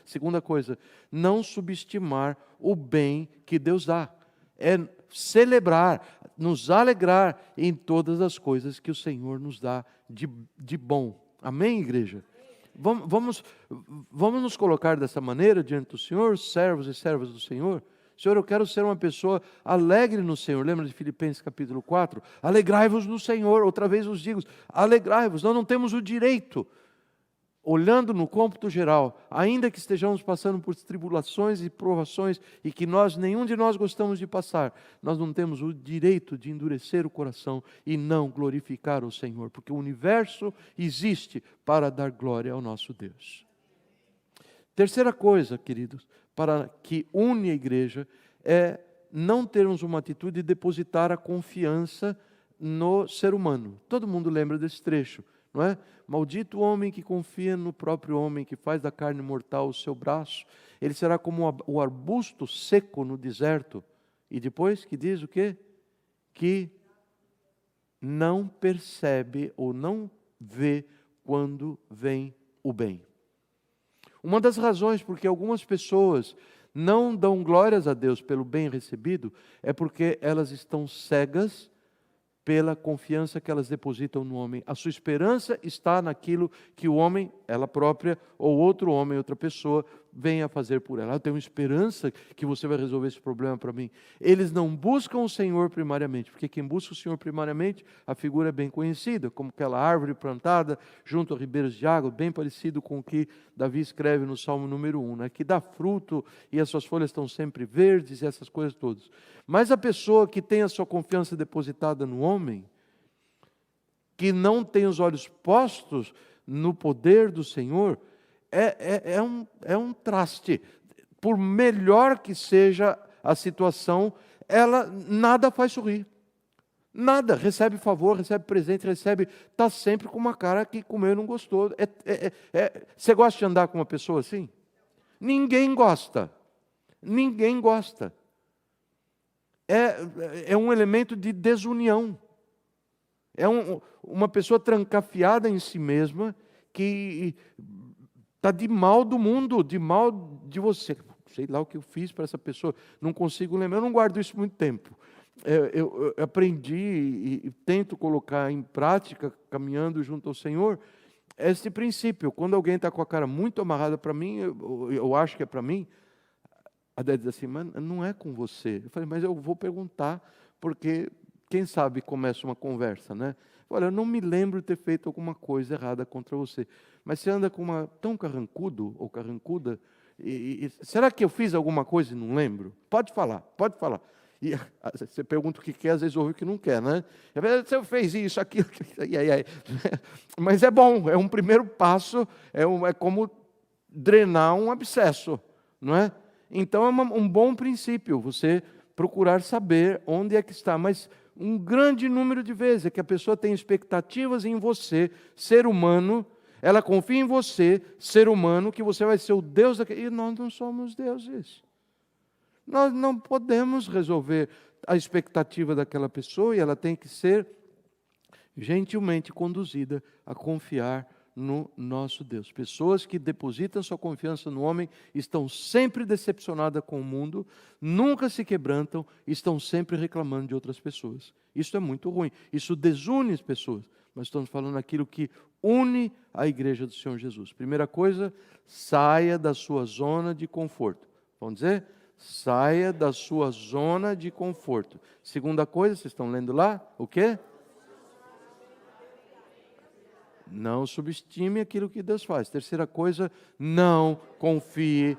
Segunda coisa, não subestimar o bem que Deus dá. É celebrar, nos alegrar em todas as coisas que o Senhor nos dá de bom. Amém, igreja? Vamos nos colocar dessa maneira diante do Senhor, servos e servas do Senhor. Senhor, eu quero ser uma pessoa alegre no Senhor. Lembra de Filipenses capítulo 4? Alegrai-vos no Senhor. Outra vez os digo, alegrai-vos. Nós não temos o direito, olhando no cômputo geral, ainda que estejamos passando por tribulações e provações e que nenhum de nós gostamos de passar, nós não temos o direito de endurecer o coração e não glorificar o Senhor, porque o universo existe para dar glória ao nosso Deus. Terceira coisa, queridos, para que une a igreja, é não termos uma atitude de depositar a confiança no ser humano. Todo mundo lembra desse trecho, não é? Maldito o homem que confia no próprio homem, que faz da carne mortal o seu braço. Ele será como o arbusto seco no deserto. E depois que diz o quê? Que não percebe ou não vê quando vem o bem. Uma das razões porque algumas pessoas não dão glórias a Deus pelo bem recebido é porque elas estão cegas pela confiança que elas depositam no homem. A sua esperança está naquilo que o homem ela própria, ou outro homem, outra pessoa, venha fazer por ela. Eu tenho esperança que você vai resolver esse problema para mim. Eles não buscam o Senhor primariamente, porque quem busca o Senhor primariamente, a figura é bem conhecida, como aquela árvore plantada junto a ribeiros de água, bem parecido com o que Davi escreve no Salmo número 1, né? Que dá fruto e as suas folhas estão sempre verdes e essas coisas todas. Mas a pessoa que tem a sua confiança depositada no homem, que não tem os olhos postos no poder do Senhor, é um traste. Por melhor que seja a situação, ela nada faz sorrir. Nada, recebe favor, recebe presente, está sempre com uma cara que comeu e não gostou. Você gosta de andar com uma pessoa assim? Ninguém gosta. Ninguém gosta. É um elemento de desunião. É uma pessoa trancafiada em si mesma, que está de mal do mundo, de mal de você. Sei lá o que eu fiz para essa pessoa, não consigo lembrar, eu não guardo isso muito tempo. Eu aprendi e tento colocar em prática, caminhando junto ao Senhor, esse princípio. Quando alguém está com a cara muito amarrada para mim, eu acho que é para mim, a Déia diz assim, mas não é com você. Eu falei, mas eu vou perguntar, porque quem sabe começa uma conversa, né? Olha, eu não me lembro de ter feito alguma coisa errada contra você, mas você anda com uma tão carrancudo ou carrancuda, será que eu fiz alguma coisa e não lembro? Pode falar, pode falar. E você pergunta o que quer, às vezes ouve o que não quer, né? Você fez isso, aquilo, mas é bom, é um primeiro passo, é como drenar um abscesso, não é? Então é um bom princípio, você procurar saber onde é que está, mas um grande número de vezes é que a pessoa tem expectativas em você, ser humano, ela confia em você, ser humano, que você vai ser o Deus daquele, e nós não somos deuses. Nós não podemos resolver a expectativa daquela pessoa, e ela tem que ser gentilmente conduzida a confiar no nosso Deus. Pessoas que depositam sua confiança no homem estão sempre decepcionadas com o mundo, nunca se quebrantam, estão sempre reclamando de outras pessoas. Isso é muito ruim, isso desune as pessoas. Nós estamos falando aquilo que une a igreja do Senhor Jesus. Primeira coisa, saia da sua zona de conforto. Vamos dizer? Saia da sua zona de conforto. Segunda coisa, vocês estão lendo lá? O quê? Não subestime aquilo que Deus faz. Terceira coisa, não confie.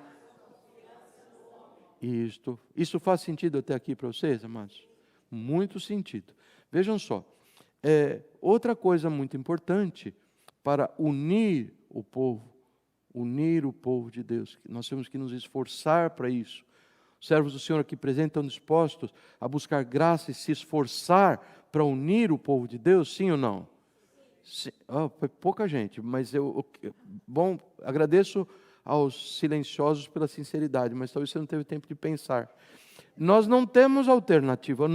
Isso faz sentido até aqui para vocês, amados? Muito sentido. Vejam só, outra coisa muito importante para unir o povo de Deus, nós temos que nos esforçar para isso. Os servos do Senhor aqui presentes estão dispostos a buscar graça e se esforçar para unir o povo de Deus, sim ou não? Foi pouca gente, mas bom, agradeço aos silenciosos pela sinceridade, mas talvez você não teve tempo de pensar. Nós não temos alternativa.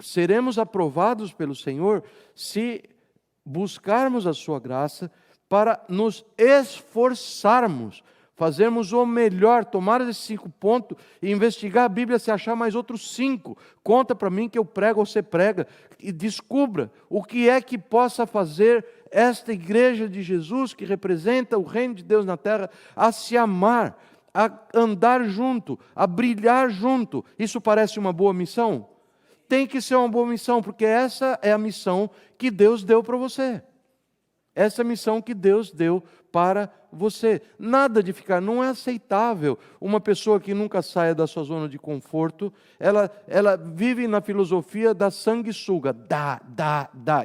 Seremos aprovados pelo Senhor se buscarmos a sua graça para nos esforçarmos, fazermos o melhor, tomar esses 5 pontos e investigar a Bíblia, se achar mais outros 5. Conta para mim que eu prego ou você prega e descubra o que é que possa fazer esta igreja de Jesus, que representa o reino de Deus na terra, a se amar, a andar junto, a brilhar junto. Isso parece uma boa missão? Tem que ser uma boa missão, porque essa é a missão que Deus deu para você. Essa é a missão que Deus deu para você. Nada de ficar, não é aceitável uma pessoa que nunca saia da sua zona de conforto, ela vive na filosofia da sanguessuga, dá.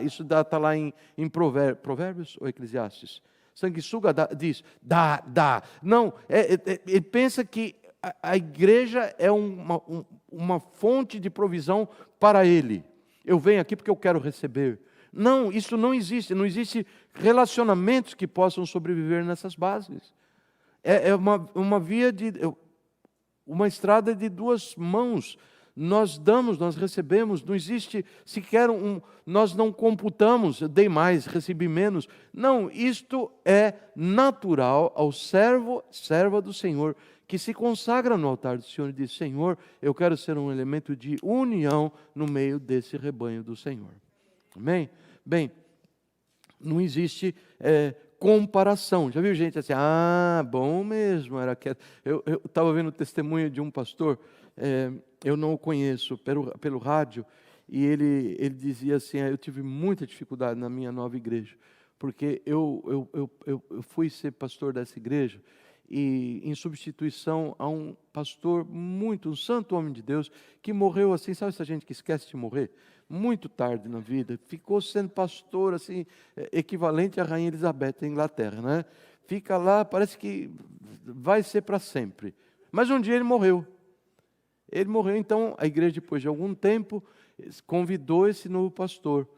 Isso está lá em Provérbios ou Eclesiastes? Sanguessuga diz, dá. Não, ele pensa que a igreja é uma fonte de provisão para ele. Eu venho aqui porque eu quero receber. Não, isso não existe. Não existe relacionamentos que possam sobreviver nessas bases. É uma via uma estrada de 2 mãos. Nós damos, nós recebemos. Não existe sequer nós não computamos, eu dei mais, recebi menos. Não, isto é natural ao serva do Senhor, que se consagra no altar do Senhor e diz, Senhor, eu quero ser um elemento de união no meio desse rebanho do Senhor. Amém? Bem, não existe comparação. Já viu gente assim, bom mesmo, era quieto. Eu estava vendo o testemunho de um pastor, eu não o conheço, pelo rádio, e ele dizia assim, eu tive muita dificuldade na minha nova igreja, porque eu fui ser pastor dessa igreja, e em substituição a um pastor um santo homem de Deus, que morreu assim, sabe essa gente que esquece de morrer? Muito tarde na vida, ficou sendo pastor assim, equivalente à Rainha Elizabeth da Inglaterra, né? Fica lá, parece que vai ser para sempre. Mas um dia ele morreu. Ele morreu, então a igreja, depois de algum tempo, convidou esse novo pastor.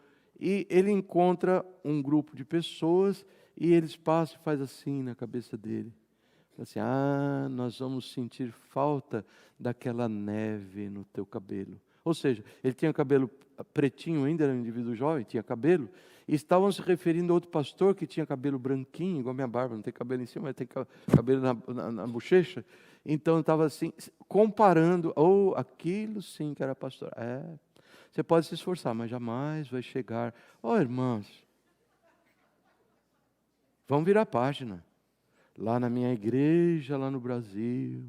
E ele encontra um grupo de pessoas e eles passam e fazem assim na cabeça dele. Assim, nós vamos sentir falta daquela neve no teu cabelo. Ou seja, ele tinha cabelo pretinho ainda, era um indivíduo jovem, tinha cabelo, e estavam se referindo a outro pastor que tinha cabelo branquinho, igual a minha barba, não tem cabelo em cima, mas tem cabelo na bochecha. Então estava assim, comparando, aquilo sim que era pastor. Você pode se esforçar, mas jamais vai chegar. Irmãos, vamos virar a página. Lá na minha igreja, lá no Brasil,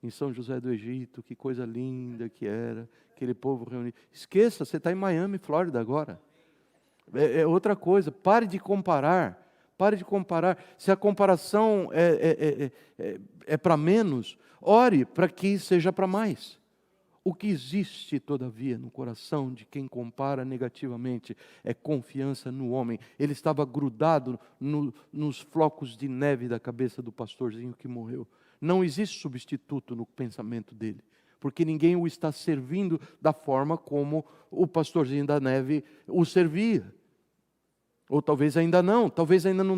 em São José do Egito, que coisa linda que era, aquele povo reunido. Esqueça, você está em Miami, Flórida agora. É outra coisa, pare de comparar. Se a comparação é para menos, ore para que seja para mais. O que existe, todavia, no coração de quem compara negativamente é confiança no homem. Ele estava grudado nos flocos de neve da cabeça do pastorzinho que morreu. Não existe substituto no pensamento dele, porque ninguém o está servindo da forma como o pastorzinho da neve o servia. Ou talvez ainda não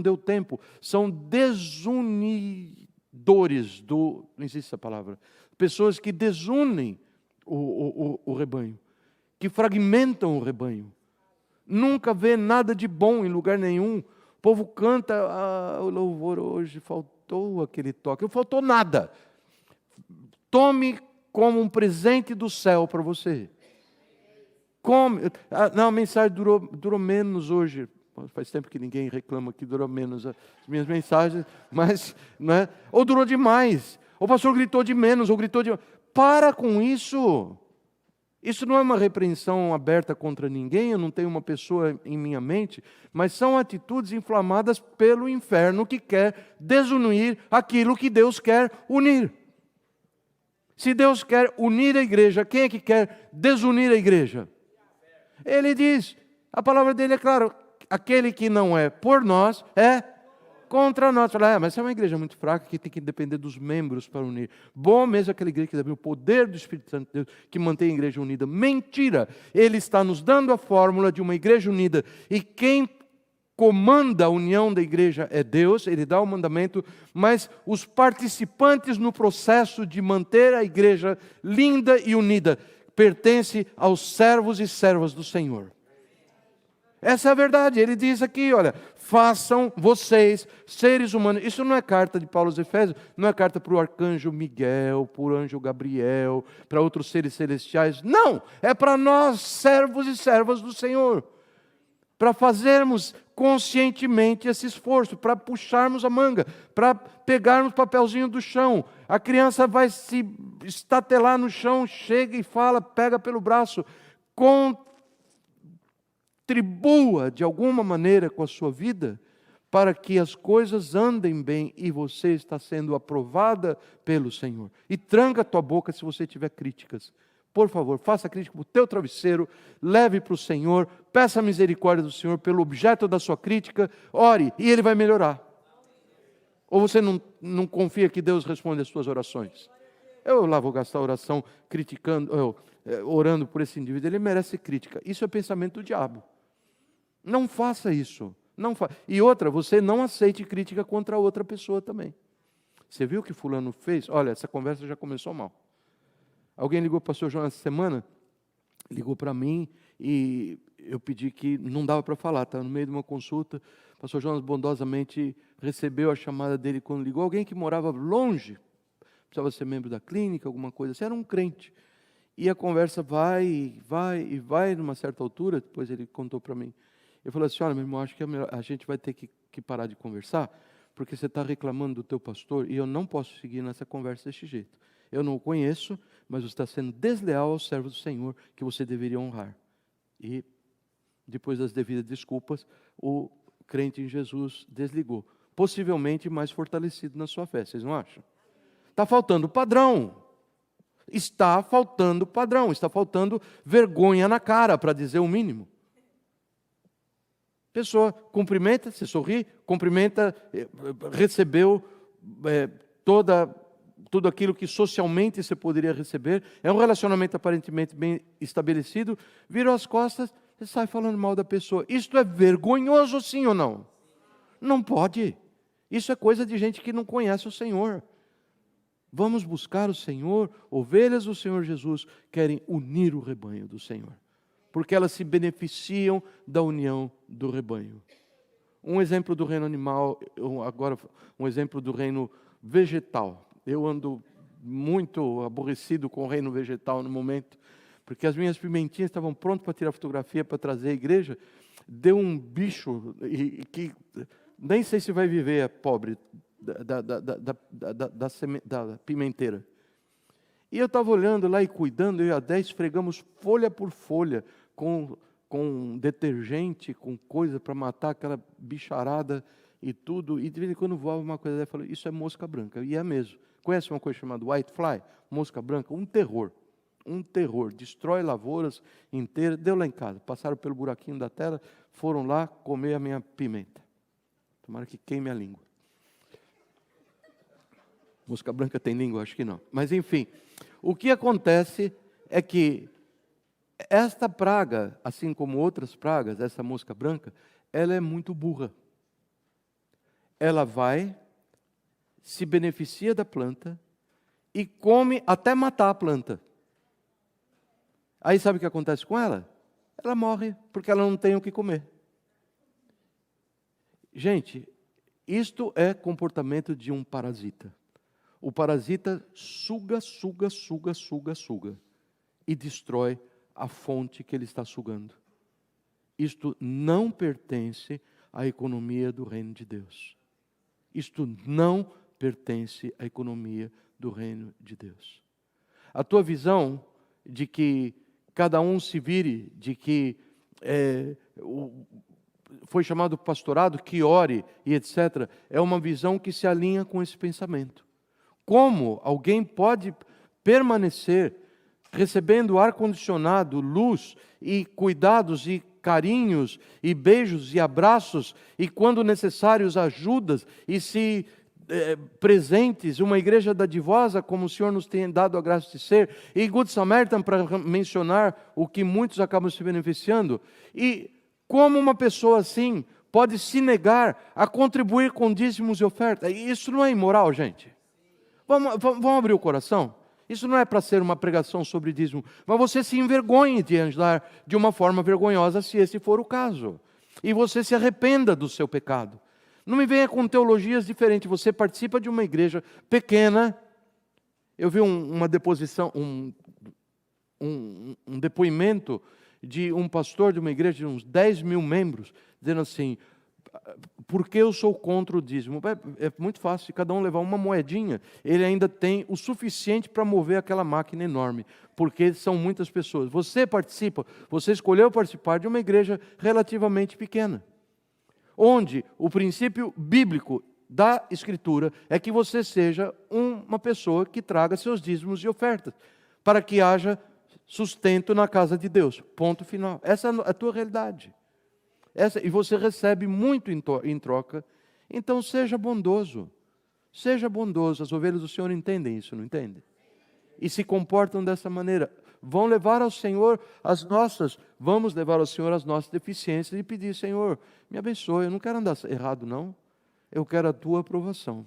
deu tempo. São desunidores não existe essa palavra. Pessoas que desunem o rebanho, que fragmentam o rebanho. Nunca vê nada de bom em lugar nenhum. O povo canta, o louvor hoje faltou aquele toque. Não faltou nada. Tome como um presente do céu para você. A mensagem durou menos hoje. Faz tempo que ninguém reclama que durou menos as minhas mensagens, mas, né? Ou durou demais. O pastor gritou de menos, ou gritou de... Para com isso. Isso não é uma repreensão aberta contra ninguém, eu não tenho uma pessoa em minha mente, mas são atitudes inflamadas pelo inferno que quer desunir aquilo que Deus quer unir. Se Deus quer unir a igreja, quem é que quer desunir a igreja? Ele diz, a palavra dele é clara, aquele que não é por nós é contra nós. Fala, mas essa é uma igreja muito fraca que tem que depender dos membros para unir. Bom mesmo aquela igreja que tem o poder do Espírito Santo de Deus que mantém a igreja unida. Mentira! Ele está nos dando a fórmula de uma igreja unida. E quem comanda a união da igreja é Deus, Ele dá o mandamento, mas os participantes no processo de manter a igreja linda e unida pertence aos servos e servas do Senhor. Essa é a verdade. Ele diz aqui, olha, façam vocês, seres humanos. Isso não é carta de Paulo aos Efésios, não é carta para o arcanjo Miguel, para o anjo Gabriel, para outros seres celestiais. Não, é para nós, servos e servas do Senhor. Para fazermos conscientemente esse esforço, para puxarmos a manga, para pegarmos o papelzinho do chão. A criança vai se estatelar no chão, chega e fala, pega pelo braço, contribua de alguma maneira com a sua vida para que as coisas andem bem e você está sendo aprovada pelo Senhor. E tranca a tua boca se você tiver críticas. Por favor, faça crítica para o teu travesseiro, leve para o Senhor, peça a misericórdia do Senhor pelo objeto da sua crítica, ore e Ele vai melhorar. Ou você não confia que Deus responde às suas orações? Eu lá vou gastar oração orando por esse indivíduo, ele merece crítica. Isso é pensamento do diabo. Não faça isso. E outra, você não aceite crítica contra outra pessoa também. Você viu o que fulano fez? Olha, essa conversa já começou mal. Alguém ligou para o pastor João essa semana, ligou para mim e eu pedi que não dava para falar, estava no meio de uma consulta. O pastor Jonas bondosamente recebeu a chamada dele quando ligou. Alguém que morava longe, precisava ser membro da clínica, alguma coisa assim, era um crente. E a conversa vai, numa certa altura, depois ele contou para mim. Ele falou assim, olha, meu irmão, acho que a gente vai ter que parar de conversar, porque você está reclamando do teu pastor e eu não posso seguir nessa conversa desse jeito. Eu não o conheço, mas você está sendo desleal ao servo do Senhor, que você deveria honrar. E, depois das devidas desculpas, o crente em Jesus desligou. Possivelmente mais fortalecido na sua fé, vocês não acham? Está faltando padrão. Está faltando padrão, está faltando vergonha na cara, para dizer o mínimo. Pessoa cumprimenta, se sorri, cumprimenta, recebeu tudo aquilo que socialmente você poderia receber, é um relacionamento aparentemente bem estabelecido, virou as costas e sai falando mal da pessoa. Isto é vergonhoso, sim ou não? Não pode. Isso é coisa de gente que não conhece o Senhor. Vamos buscar o Senhor, ovelhas do Senhor Jesus querem unir o rebanho do Senhor, porque elas se beneficiam da união do rebanho. Um exemplo do reino animal, agora um exemplo do reino vegetal. Eu ando muito aborrecido com o reino vegetal no momento, porque as minhas pimentinhas estavam prontas para tirar fotografia, para trazer à igreja, deu um bicho que nem sei se vai viver, pobre, da pimenteira. E eu estava olhando lá e cuidando, eu e a 10 esfregamos folha por folha, com detergente, com coisa para matar aquela bicharada e tudo, e de vez em quando voava uma coisa, eu falei, isso é mosca branca, e é mesmo. Conhece uma coisa chamada whitefly? Mosca branca, um terror, destrói lavouras inteiras, deu lá em casa, passaram pelo buraquinho da tela, foram lá comer a minha pimenta. Tomara que queime a língua. Mosca branca tem língua? Acho que não. Mas enfim, o que acontece é que esta praga, assim como outras pragas, essa mosca branca, ela é muito burra. Ela vai, se beneficia da planta e come até matar a planta. Aí sabe o que acontece com ela? Ela morre, porque ela não tem o que comer. Gente, isto é comportamento de um parasita. O parasita suga e destrói a fonte que ele está sugando. Isto não pertence à economia do reino de Deus. Isto não pertence à economia do reino de Deus. A tua visão de que cada um se vire, de que foi chamado pastorado, que ore e etc., é uma visão que se alinha com esse pensamento. Como alguém pode permanecer recebendo ar-condicionado, luz e cuidados e carinhos e beijos e abraços e, quando necessários, ajudas e se presentes, uma igreja dadivosa como o Senhor nos tem dado a graça de ser, e Good Samaritan, para mencionar o que muitos acabam se beneficiando, e como uma pessoa assim pode se negar a contribuir com dízimos e ofertas? Isso não é imoral, gente? Vamos abrir o coração? Isso não é para ser uma pregação sobre dízimo, mas você se envergonhe de andar de uma forma vergonhosa, se esse for o caso. E você se arrependa do seu pecado. Não me venha com teologias diferentes. Você participa de uma igreja pequena. Eu vi uma deposição, um depoimento de um pastor de uma igreja de uns 10 mil membros, dizendo assim, por que eu sou contra o dízimo? É muito fácil, se cada um levar uma moedinha, ele ainda tem o suficiente para mover aquela máquina enorme, porque são muitas pessoas. Você participa, você escolheu participar de uma igreja relativamente pequena, onde o princípio bíblico da Escritura é que você seja uma pessoa que traga seus dízimos e ofertas, para que haja sustento na casa de Deus. Ponto final. Essa é a tua realidade. E você recebe muito em troca. Então seja bondoso. Seja bondoso. As ovelhas do Senhor entendem isso, não entendem? E se comportam dessa maneira. Vão levar ao Senhor vamos levar ao Senhor as nossas deficiências e pedir, Senhor, me abençoe, eu não quero andar errado não, eu quero a tua aprovação.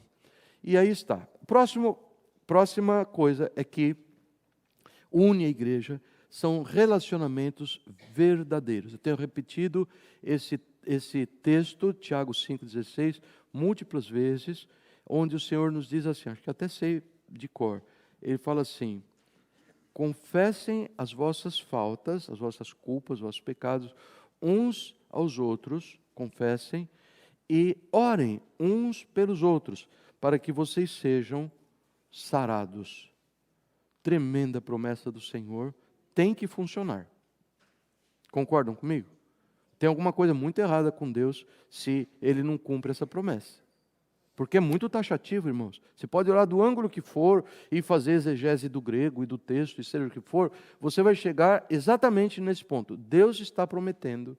E aí está. Próxima coisa é que une a igreja, são relacionamentos verdadeiros. Eu tenho repetido esse texto, Tiago 5,16, múltiplas vezes, onde o Senhor nos diz assim, acho que até sei de cor, ele fala assim, confessem as vossas faltas, as vossas culpas, os vossos pecados, uns aos outros, confessem, e orem uns pelos outros, para que vocês sejam sarados. Tremenda promessa do Senhor, tem que funcionar. Concordam comigo? Tem alguma coisa muito errada com Deus se Ele não cumpre essa promessa. Porque é muito taxativo, irmãos. Você pode olhar do ângulo que for e fazer exegese do grego e do texto, e seja o que for, você vai chegar exatamente nesse ponto. Deus está prometendo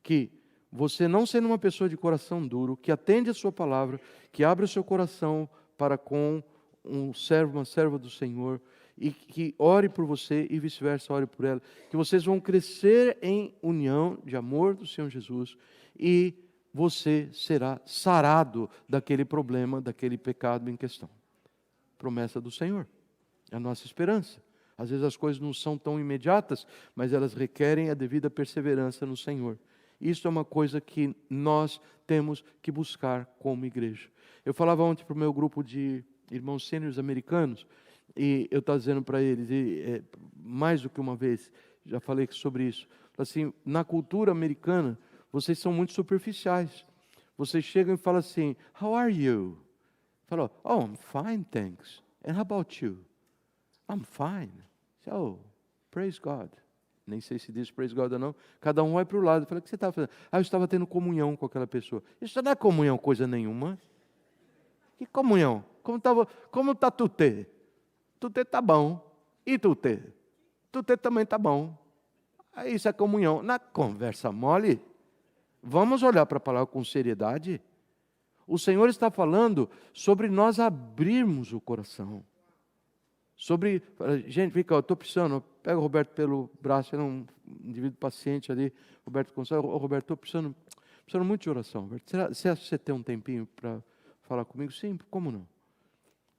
que você, não sendo uma pessoa de coração duro, que atende a sua palavra, que abre o seu coração para com um servo, uma serva do Senhor, e que ore por você e vice-versa, ore por ela, que vocês vão crescer em união de amor do Senhor Jesus e você será sarado daquele problema, daquele pecado em questão. Promessa do Senhor, é a nossa esperança. Às vezes as coisas não são tão imediatas, mas elas requerem a devida perseverança no Senhor. Isso é uma coisa que nós temos que buscar como igreja. Eu falava ontem para o meu grupo de irmãos sêniores americanos, e eu estava dizendo para eles, mais do que uma vez, já falei sobre isso, assim, na cultura americana, vocês são muito superficiais. Vocês chegam e falam assim, how are you? Falam, oh, I'm fine, thanks. And how about you? I'm fine. So, praise God. Nem sei se diz praise God ou não. Cada um vai para o lado. Eu falei, o que você estava fazendo? Eu estava tendo comunhão com aquela pessoa. Isso não é comunhão coisa nenhuma. Que comunhão? Como está Tutê? Tutê está bom. E Tutê? Tutê também está bom. Isso é comunhão. Na conversa mole, vamos olhar para a palavra com seriedade. O Senhor está falando sobre nós abrirmos o coração. Sobre, gente, vem cá, eu estou precisando, pega o Roberto pelo braço, ele é um indivíduo paciente ali, Roberto Gonçalves, Roberto, estou precisando muito de oração, Roberto. Será que você tem um tempinho para falar comigo? Sim, como não?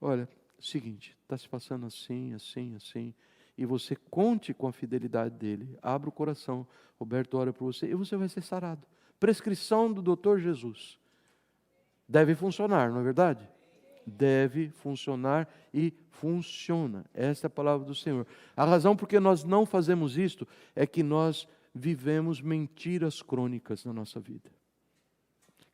Olha, seguinte, está se passando assim, e você conte com a fidelidade dele, abra o coração, Roberto ora por você, e você vai ser sarado. Prescrição do doutor Jesus. Deve funcionar, não é verdade? Deve funcionar e funciona. Essa é a palavra do Senhor. A razão por que nós não fazemos isto é que nós vivemos mentiras crônicas na nossa vida.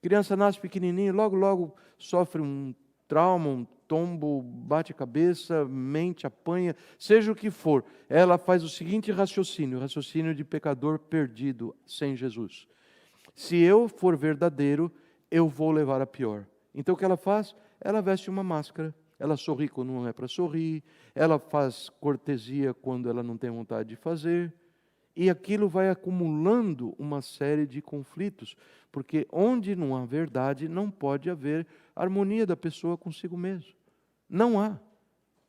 Criança nasce pequenininha, logo sofre um trauma, um tombo, bate a cabeça, mente, apanha, seja o que for. Ela faz o seguinte raciocínio, o raciocínio de pecador perdido sem Jesus. Se eu for verdadeiro, eu vou levar a pior. Então o que ela faz? Ela veste uma máscara, ela sorri quando não é para sorrir, ela faz cortesia quando ela não tem vontade de fazer, e aquilo vai acumulando uma série de conflitos, porque onde não há verdade, não pode haver harmonia da pessoa consigo mesmo. Não há.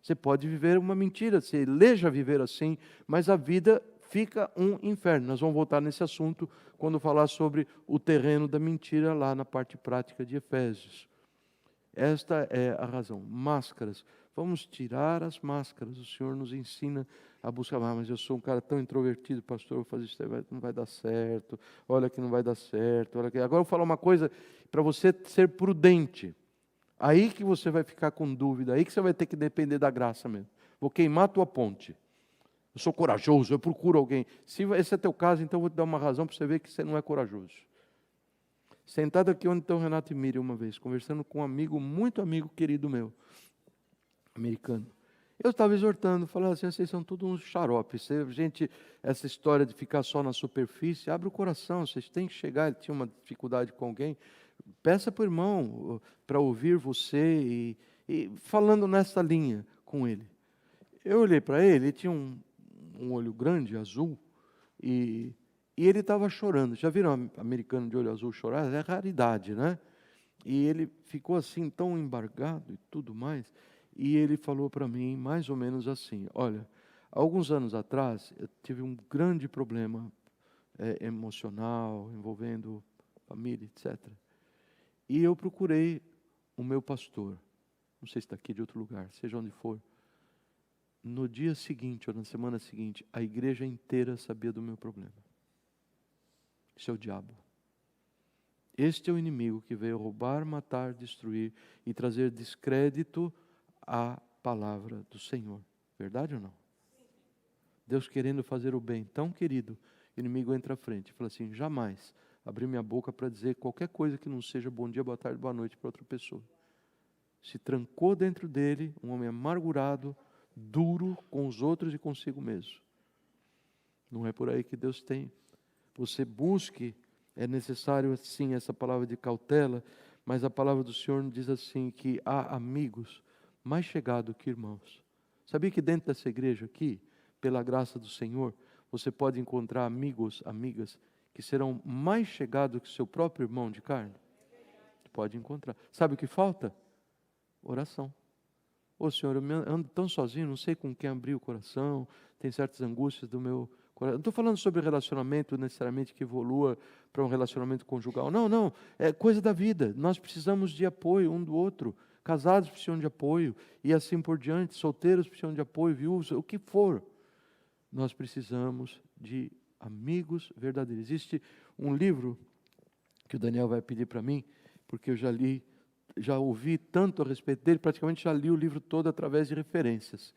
Você pode viver uma mentira, você eleja viver assim, mas a vida fica um inferno. Nós vamos voltar nesse assunto quando falar sobre o terreno da mentira lá na parte prática de Efésios. Esta é a razão. Máscaras. Vamos tirar as máscaras. O Senhor nos ensina a buscar. Mas eu sou um cara tão introvertido, pastor, eu vou fazer isso, não vai dar certo. Olha que não vai dar certo. Olha que... Agora eu vou falar uma coisa para você ser prudente. Aí que você vai ficar com dúvida. Aí que você vai ter que depender da graça mesmo. Vou queimar a tua ponte. Eu sou corajoso, eu procuro alguém. Se esse é teu caso, então eu vou te dar uma razão para você ver que você não é corajoso. Sentado aqui onde estão Renato e Miriam uma vez, conversando com um amigo, muito amigo, querido meu, americano. Eu estava exortando, falando assim, vocês são todos uns xaropes. Gente, essa história de ficar só na superfície, abre o coração, vocês têm que chegar, ele tinha uma dificuldade com alguém, peça para o irmão para ouvir você e falando nessa linha com ele. Eu olhei para ele tinha um olho grande, azul, e ele estava chorando. Já viram um americano de olho azul chorar? É raridade, né? E ele ficou assim, tão embargado e tudo mais. E ele falou para mim, mais ou menos assim, olha, alguns anos atrás, eu tive um grande problema emocional, envolvendo família, etc. E eu procurei o meu pastor. Não sei se está aqui de outro lugar, seja onde for. No dia seguinte, ou na semana seguinte, a igreja inteira sabia do meu problema. Isso é o diabo. Este é o inimigo que veio roubar, matar, destruir e trazer descrédito à palavra do Senhor. Verdade ou não? Deus querendo fazer o bem tão querido, o inimigo entra à frente e fala assim, jamais abrir minha boca para dizer qualquer coisa que não seja bom dia, boa tarde, boa noite para outra pessoa. Se trancou dentro dele um homem amargurado, duro com os outros e consigo mesmo. Não é por aí que Deus tem. Você busque, é necessário sim essa palavra de cautela, mas a palavra do Senhor diz assim, que há amigos mais chegados que irmãos. Sabia que dentro dessa igreja aqui, pela graça do Senhor, você pode encontrar amigos, amigas, que serão mais chegados que seu próprio irmão de carne? Pode encontrar. Sabe o que falta? Oração. Ô Senhor, eu ando tão sozinho, não sei com quem abrir o coração, tem certas angústias do meu coração. Não estou falando sobre relacionamento necessariamente que evolua para um relacionamento conjugal. Não, não, é coisa da vida. Nós precisamos de apoio um do outro. Casados precisam de apoio e assim por diante. Solteiros precisam de apoio, viúvos, o que for. Nós precisamos de amigos verdadeiros. Existe um livro que o Daniel vai pedir para mim, porque eu já li, já ouvi tanto a respeito dele, praticamente já li o livro todo através de referências,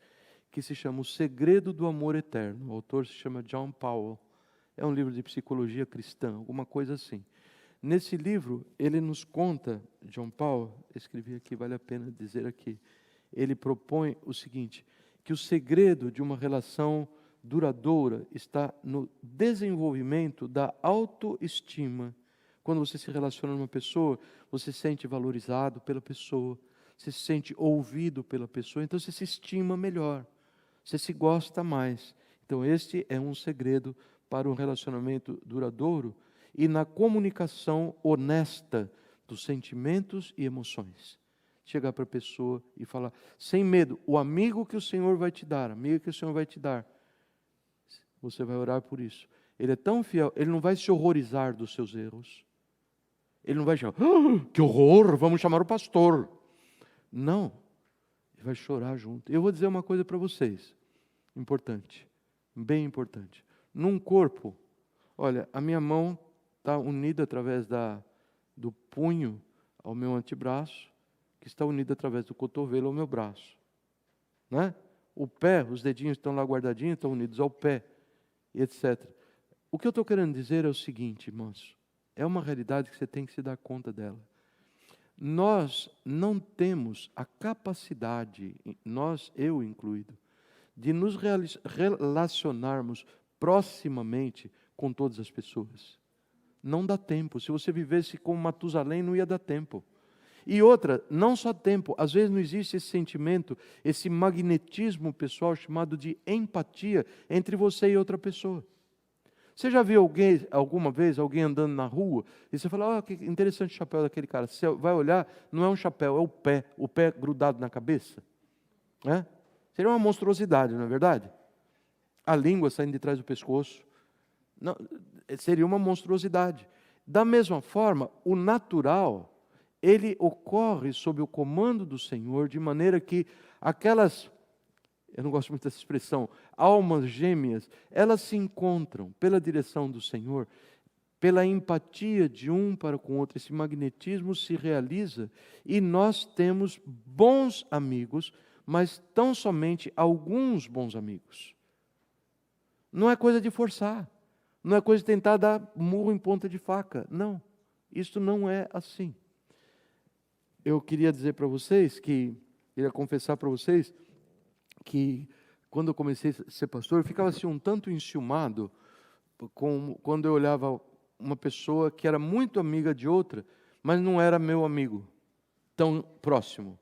que se chama O Segredo do Amor Eterno. O autor se chama John Powell. É um livro de psicologia cristã, alguma coisa assim. Nesse livro, ele nos conta, John Powell, escrevi aqui, vale a pena dizer aqui, ele propõe o seguinte, que o segredo de uma relação duradoura está no desenvolvimento da autoestima. Quando você se relaciona com uma pessoa, você se sente valorizado pela pessoa, você se sente ouvido pela pessoa, então você se estima melhor, você se gosta mais. Então este é um segredo para um relacionamento duradouro e na comunicação honesta dos sentimentos e emoções. Chegar para a pessoa e falar, sem medo, o amigo que o Senhor vai te dar, amigo que o Senhor vai te dar, você vai orar por isso. Ele é tão fiel, ele não vai se horrorizar dos seus erros. Ele não vai chamar, que horror, vamos chamar o pastor. Não, ele vai chorar junto. Eu vou dizer uma coisa para vocês, importante, bem importante. Num corpo, olha, a minha mão está unida através do punho ao meu antebraço, que está unida através do cotovelo ao meu braço. Né? O pé, os dedinhos estão lá guardadinhos, estão unidos ao pé, etc. O que eu estou querendo dizer é o seguinte, irmãos, é uma realidade que você tem que se dar conta dela. Nós não temos a capacidade, nós, eu incluído, de nos relacionarmos proximamente com todas as pessoas. Não dá tempo. Se você vivesse como Matusalém, não ia dar tempo. E outra, não só tempo, às vezes não existe esse sentimento, esse magnetismo pessoal chamado de empatia entre você e outra pessoa. Você já viu alguma vez alguém andando na rua e você fala, que interessante o chapéu daquele cara. Você vai olhar, não é um chapéu, é o pé grudado na cabeça. É? Seria uma monstruosidade, não é verdade? A língua saindo de trás do pescoço. Não, seria uma monstruosidade. Da mesma forma, o natural, ele ocorre sob o comando do Senhor, de maneira que aquelas, eu não gosto muito dessa expressão, almas gêmeas, elas se encontram pela direção do Senhor, pela empatia de um para com o outro, esse magnetismo se realiza e nós temos bons amigos, mas tão somente alguns bons amigos. Não é coisa de forçar, não é coisa de tentar dar murro em ponta de faca, não, isso não é assim. Eu queria dizer para vocês queria confessar para vocês que quando eu comecei a ser pastor, eu ficava assim um tanto enciumado quando eu olhava uma pessoa que era muito amiga de outra, mas não era meu amigo, tão próximo.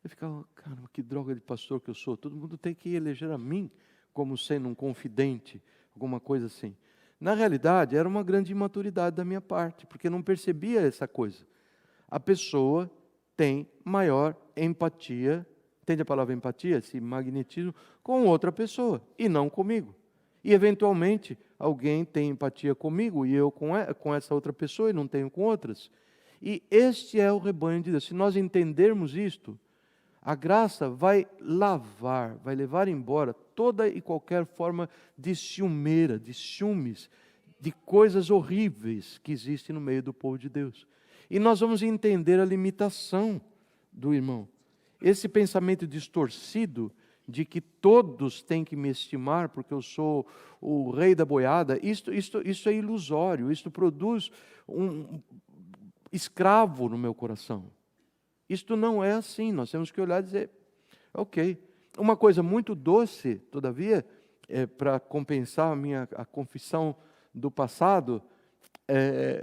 Eu ficava, caramba, que droga de pastor que eu sou, todo mundo tem que eleger a mim como sendo um confidente, alguma coisa assim. Na realidade, era uma grande imaturidade da minha parte, porque eu não percebia essa coisa. A pessoa tem maior empatia, entende a palavra empatia, esse magnetismo, com outra pessoa, e não comigo. E, eventualmente, alguém tem empatia comigo, e eu com essa outra pessoa, e não tenho com outras. E este é o rebanho de Deus. Se nós entendermos isto, a graça vai lavar, vai levar embora toda e qualquer forma de ciumeira, de ciúmes, de coisas horríveis que existem no meio do povo de Deus. E nós vamos entender a limitação do irmão. Esse pensamento distorcido de que todos têm que me estimar porque eu sou o rei da boiada, isso é ilusório, isso produz um escravo no meu coração. Isto não é assim, nós temos que olhar e dizer, ok. Uma coisa muito doce, todavia, para compensar a confissão do passado,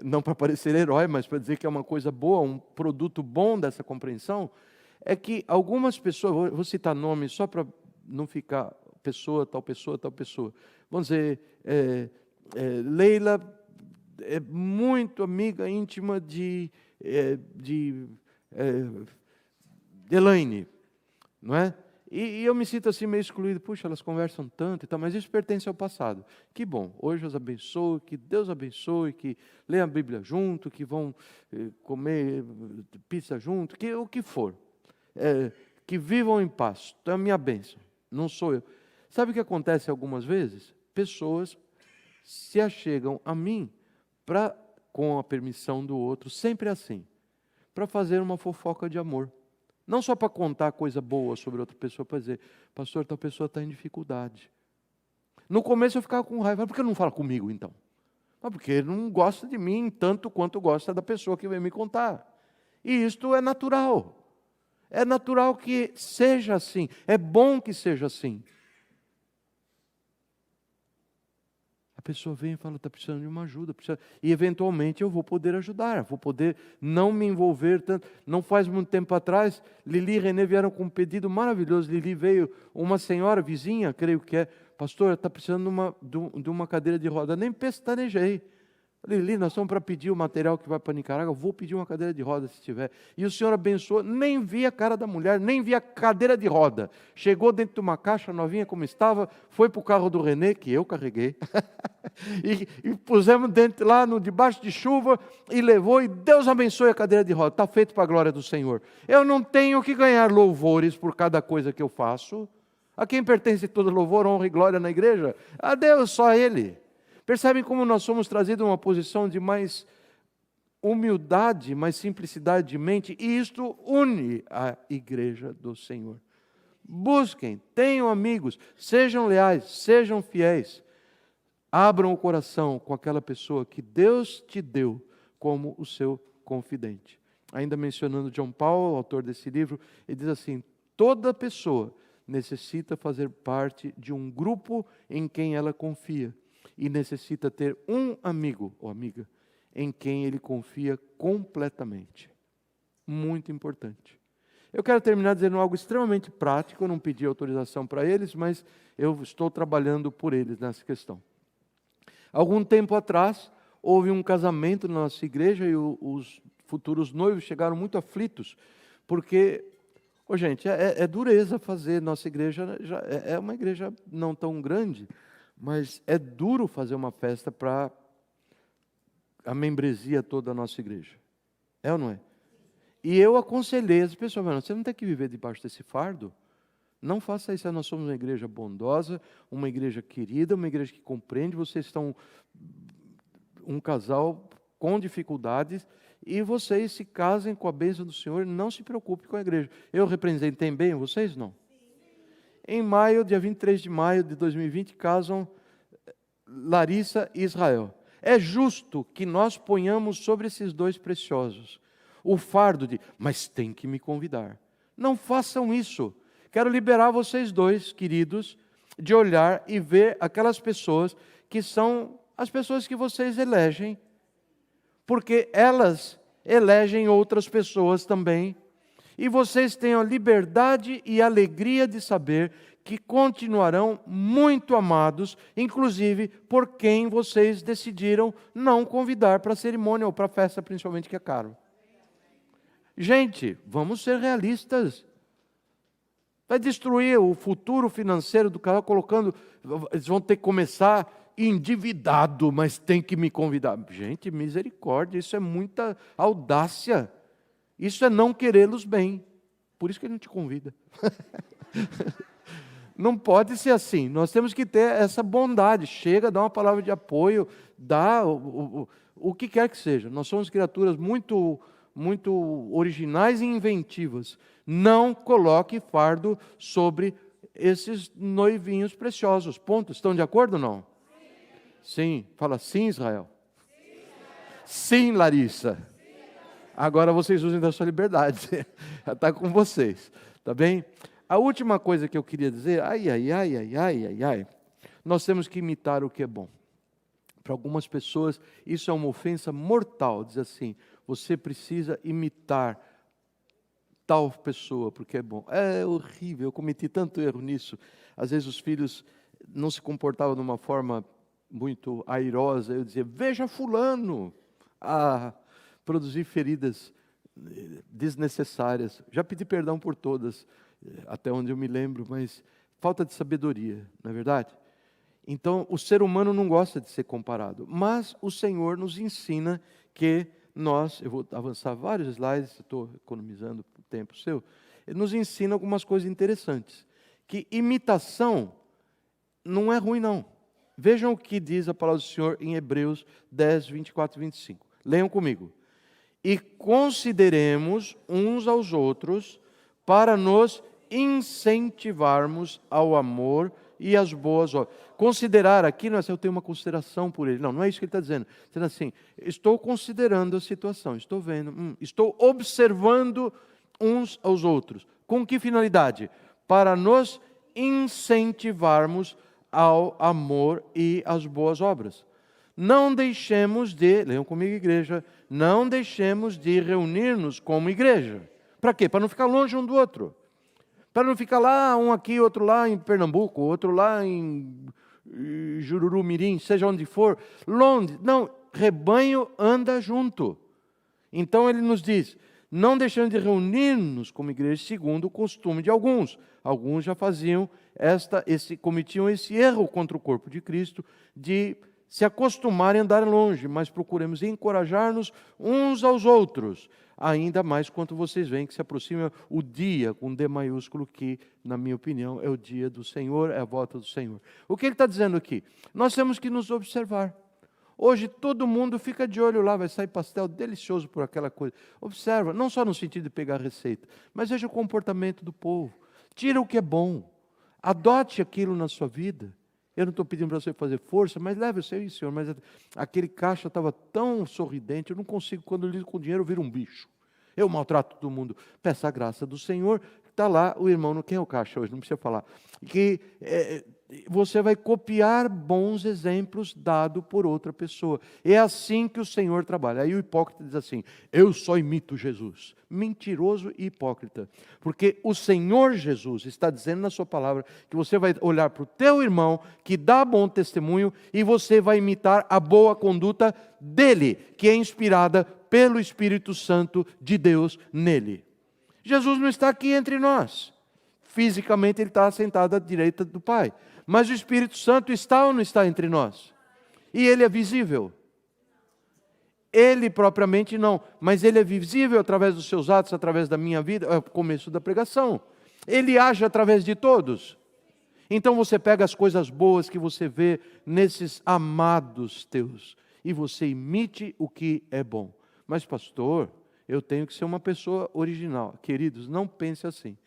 não para parecer herói, mas para dizer que é uma coisa boa, um produto bom dessa compreensão, é que algumas pessoas, vou citar nomes só para não ficar tal pessoa. Vamos dizer, Leila é muito amiga íntima de Elaine, não é? E eu me sinto assim meio excluído. Puxa, elas conversam tanto e tal, mas isso pertence ao passado. Que bom, hoje as abençoe, que Deus abençoe, que leiam a Bíblia junto, que vão comer pizza junto, o que for. Que vivam em paz. Então é a minha bênção, não sou eu. Sabe o que acontece algumas vezes? Pessoas se achegam a mim com a permissão do outro, sempre assim, para fazer uma fofoca de amor. Não só para contar coisa boa sobre outra pessoa, para dizer, pastor, tal pessoa está em dificuldade. No começo eu ficava com raiva, por que não fala comigo então? Porque ele não gosta de mim tanto quanto gosta da pessoa que veio me contar. E isto é natural. É natural que seja assim, é bom que seja assim. A pessoa vem e fala, está precisando de uma ajuda. E eventualmente eu vou poder ajudar, vou poder não me envolver tanto. Não faz muito tempo atrás, Lili e Renê vieram com um pedido maravilhoso. Lili veio, uma senhora vizinha, creio que é, pastor, está precisando de uma cadeira de roda. Nem pestanejei. Lili, nós estamos para pedir o material que vai para Nicarágua, vou pedir uma cadeira de roda se tiver. E o Senhor abençoou, nem vi a cara da mulher, nem vi a cadeira de roda. Chegou dentro de uma caixa novinha como estava, foi para o carro do Renê, que eu carreguei, e pusemos dentro lá, debaixo de chuva, e levou, e Deus abençoe a cadeira de roda. Está feito para a glória do Senhor. Eu não tenho que ganhar louvores por cada coisa que eu faço. A quem pertence todo louvor, honra e glória na igreja? A Deus, só a Ele. Percebem como nós somos trazidos a uma posição de mais humildade, mais simplicidade de mente, e isto une a igreja do Senhor. Busquem, tenham amigos, sejam leais, sejam fiéis. Abram o coração com aquela pessoa que Deus te deu como o seu confidente. Ainda mencionando John Paul, autor desse livro, ele diz assim, toda pessoa necessita fazer parte de um grupo em quem ela confia. E necessita ter um amigo ou amiga em quem ele confia completamente. Muito importante. Eu quero terminar dizendo algo extremamente prático, eu não pedi autorização para eles, mas eu estou trabalhando por eles nessa questão. Algum tempo atrás, houve um casamento na nossa igreja e os futuros noivos chegaram muito aflitos, porque, gente, é dureza fazer, nossa igreja é uma igreja não tão grande, mas é duro fazer uma festa para a membresia toda da nossa igreja. É ou não é? E eu aconselhei as pessoas, você não tem que viver debaixo desse fardo. Não faça isso, nós somos uma igreja bondosa, uma igreja querida, uma igreja que compreende, vocês estão um casal com dificuldades, e vocês se casem com a bênção do Senhor, não se preocupe com a igreja. Eu representei bem vocês? Não. Em maio, dia 23 de maio de 2020, casam Larissa e Israel. É justo que nós ponhamos sobre esses dois preciosos o fardo de, mas tem que me convidar. Não façam isso. Quero liberar vocês dois, queridos, de olhar e ver aquelas pessoas que são as pessoas que vocês elegem, porque elas elegem outras pessoas também. E vocês tenham a liberdade e alegria de saber que continuarão muito amados, inclusive por quem vocês decidiram não convidar para a cerimônia ou para a festa, principalmente, que é caro. Gente, vamos ser realistas. Vai destruir o futuro financeiro do casal, colocando, eles vão ter que começar endividado, mas tem que me convidar. Gente, misericórdia, isso é muita audácia. Isso é não querê-los bem. Por isso que ele não te convida. Não pode ser assim. Nós temos que ter essa bondade. Chega, dá uma palavra de apoio, dá o que quer que seja. Nós somos criaturas muito originais e inventivas. Não coloque fardo sobre esses noivinhos preciosos. Ponto. Estão de acordo ou não? Sim. Fala sim, Israel. Sim, Larissa. Agora vocês usem da sua liberdade. Está com vocês. Tá bem? A última coisa que eu queria dizer, nós temos que imitar o que é bom. Para algumas pessoas, isso é uma ofensa mortal. Diz assim, você precisa imitar tal pessoa, porque é bom. É horrível, eu cometi tanto erro nisso. Às vezes os filhos não se comportavam de uma forma muito airosa. Eu dizia, veja fulano. Produzir feridas desnecessárias. Já pedi perdão por todas, até onde eu me lembro, mas falta de sabedoria, não é verdade? Então, o ser humano não gosta de ser comparado, mas o Senhor nos ensina que nós, eu vou avançar vários slides, estou economizando o tempo seu, ele nos ensina algumas coisas interessantes, que imitação não é ruim não. Vejam o que diz a palavra do Senhor em Hebreus 10, 24 e 25. Leiam comigo. E consideremos uns aos outros para nos incentivarmos ao amor e às boas obras. Considerar aqui não é se eu tenho uma consideração por ele. Não, não é isso que ele está dizendo. Dizendo assim, estou considerando a situação, estou vendo, estou observando uns aos outros. Com que finalidade? Para nos incentivarmos ao amor e às boas obras. Não deixemos de, leiam comigo igreja, não deixemos de reunir-nos como igreja. Para quê? Para não ficar longe um do outro. Para não ficar lá, um aqui, outro lá em Pernambuco, outro lá em Jururumirim, seja onde for, longe. Não, rebanho anda junto. Então ele nos diz, não deixando de reunir-nos como igreja segundo o costume de alguns. Alguns já faziam cometiam esse erro contra o corpo de Cristo, de se acostumarem a andar longe, mas procuremos encorajar-nos uns aos outros, ainda mais quando vocês veem que se aproxima o dia, com D maiúsculo, que, na minha opinião, é o dia do Senhor, é a volta do Senhor. O que ele está dizendo aqui? Nós temos que nos observar. Hoje todo mundo fica de olho lá, vai sair pastel delicioso por aquela coisa. Observa, não só no sentido de pegar receita, mas veja o comportamento do povo. Tira o que é bom, adote aquilo na sua vida. Eu não estou pedindo para você fazer força, mas leve isso aí, Senhor. Mas aquele caixa estava tão sorridente, eu não consigo, quando eu lido com dinheiro, eu viro um bicho. Eu maltrato todo mundo. Peça a graça do Senhor. Está lá o irmão, quem é o caixa hoje? Não precisa falar. Que você vai copiar bons exemplos dados por outra pessoa. É assim que o Senhor trabalha. Aí o hipócrita diz assim, eu só imito Jesus. Mentiroso e hipócrita. Porque o Senhor Jesus está dizendo na sua palavra que você vai olhar para o teu irmão que dá bom testemunho e você vai imitar a boa conduta dele, que é inspirada pelo Espírito Santo de Deus nele. Jesus não está aqui entre nós. Fisicamente ele está sentado à direita do Pai. Mas o Espírito Santo está ou não está entre nós? E ele é visível? Ele propriamente não, mas ele é visível através dos seus atos, através da minha vida, é o começo da pregação. Ele age através de todos. Então você pega as coisas boas que você vê nesses amados teus e você imite o que é bom. Mas pastor, eu tenho que ser uma pessoa original. Queridos, não pense assim.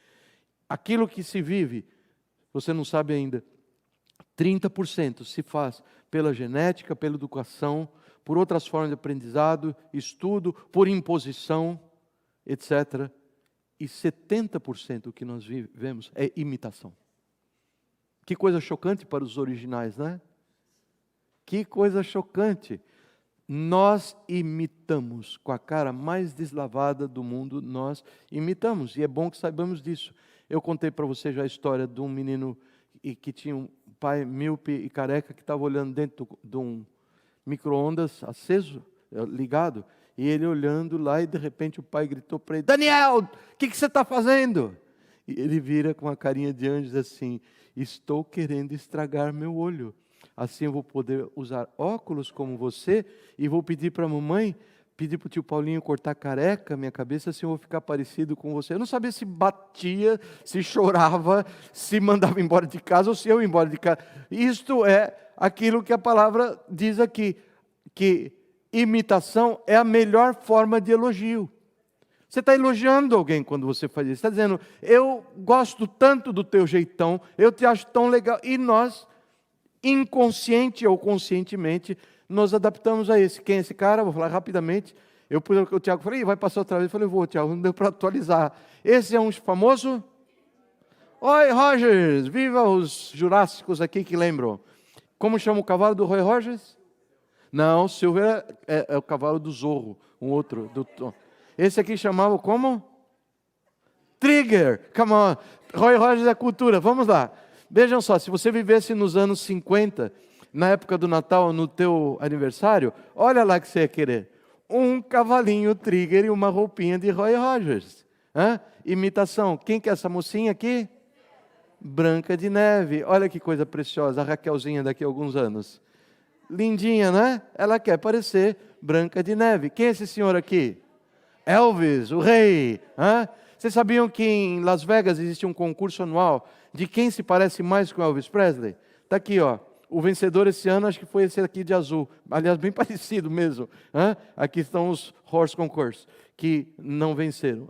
Aquilo que se vive, você não sabe ainda, 30% se faz pela genética, pela educação, por outras formas de aprendizado, estudo, por imposição, etc. E 70% do que nós vivemos é imitação. Que coisa chocante para os originais, né? Que coisa chocante. Nós imitamos, com a cara mais deslavada do mundo, nós imitamos. E é bom que saibamos disso. Eu contei para você já a história de um menino que tinha um pai míope e careca que estava olhando dentro de um micro-ondas aceso, ligado, e ele olhando lá e de repente o pai gritou para ele, Daniel, o que você está fazendo? E ele vira com a carinha de anjo assim, estou querendo estragar meu olho. Assim eu vou poder usar óculos como você e vou pedir para a mamãe, pedir para o tio Paulinho cortar careca, minha cabeça, assim eu vou ficar parecido com você. Eu não sabia se batia, se chorava, se mandava embora de casa ou se eu ia embora de casa. Isto é aquilo que a palavra diz aqui, que imitação é a melhor forma de elogio. Você está elogiando alguém quando você faz isso. Está dizendo, eu gosto tanto do teu jeitão, eu te acho tão legal. E nós, inconsciente ou conscientemente, nos adaptamos a esse. Quem é esse cara? Vou falar rapidamente. Eu pus o Tiago, falei, vai passar outra vez. Eu falei, vou, Tiago, não deu para atualizar. Esse é um famoso... Roy Rogers, viva os jurássicos aqui que lembram. Como chama o cavalo do Roy Rogers? Não, Silver é o cavalo do Zorro, um outro. Esse aqui chamava como? Trigger, come on. Roy Rogers é cultura, vamos lá. Vejam só, se você vivesse nos anos 50, na época do Natal, no teu aniversário, olha lá que você ia querer. Um cavalinho Trigger e uma roupinha de Roy Rogers. Imitação. Quem que é essa mocinha aqui? Branca de Neve. Olha que coisa preciosa, a Raquelzinha daqui a alguns anos. Lindinha, né? Ela quer parecer Branca de Neve. Quem é esse senhor aqui? Elvis, o rei. Vocês sabiam que em Las Vegas existe um concurso anual de quem se parece mais com Elvis Presley? Está aqui, ó. O vencedor esse ano, acho que foi esse aqui de azul. Aliás, bem parecido mesmo. Aqui estão os Horse Concourse, que não venceram.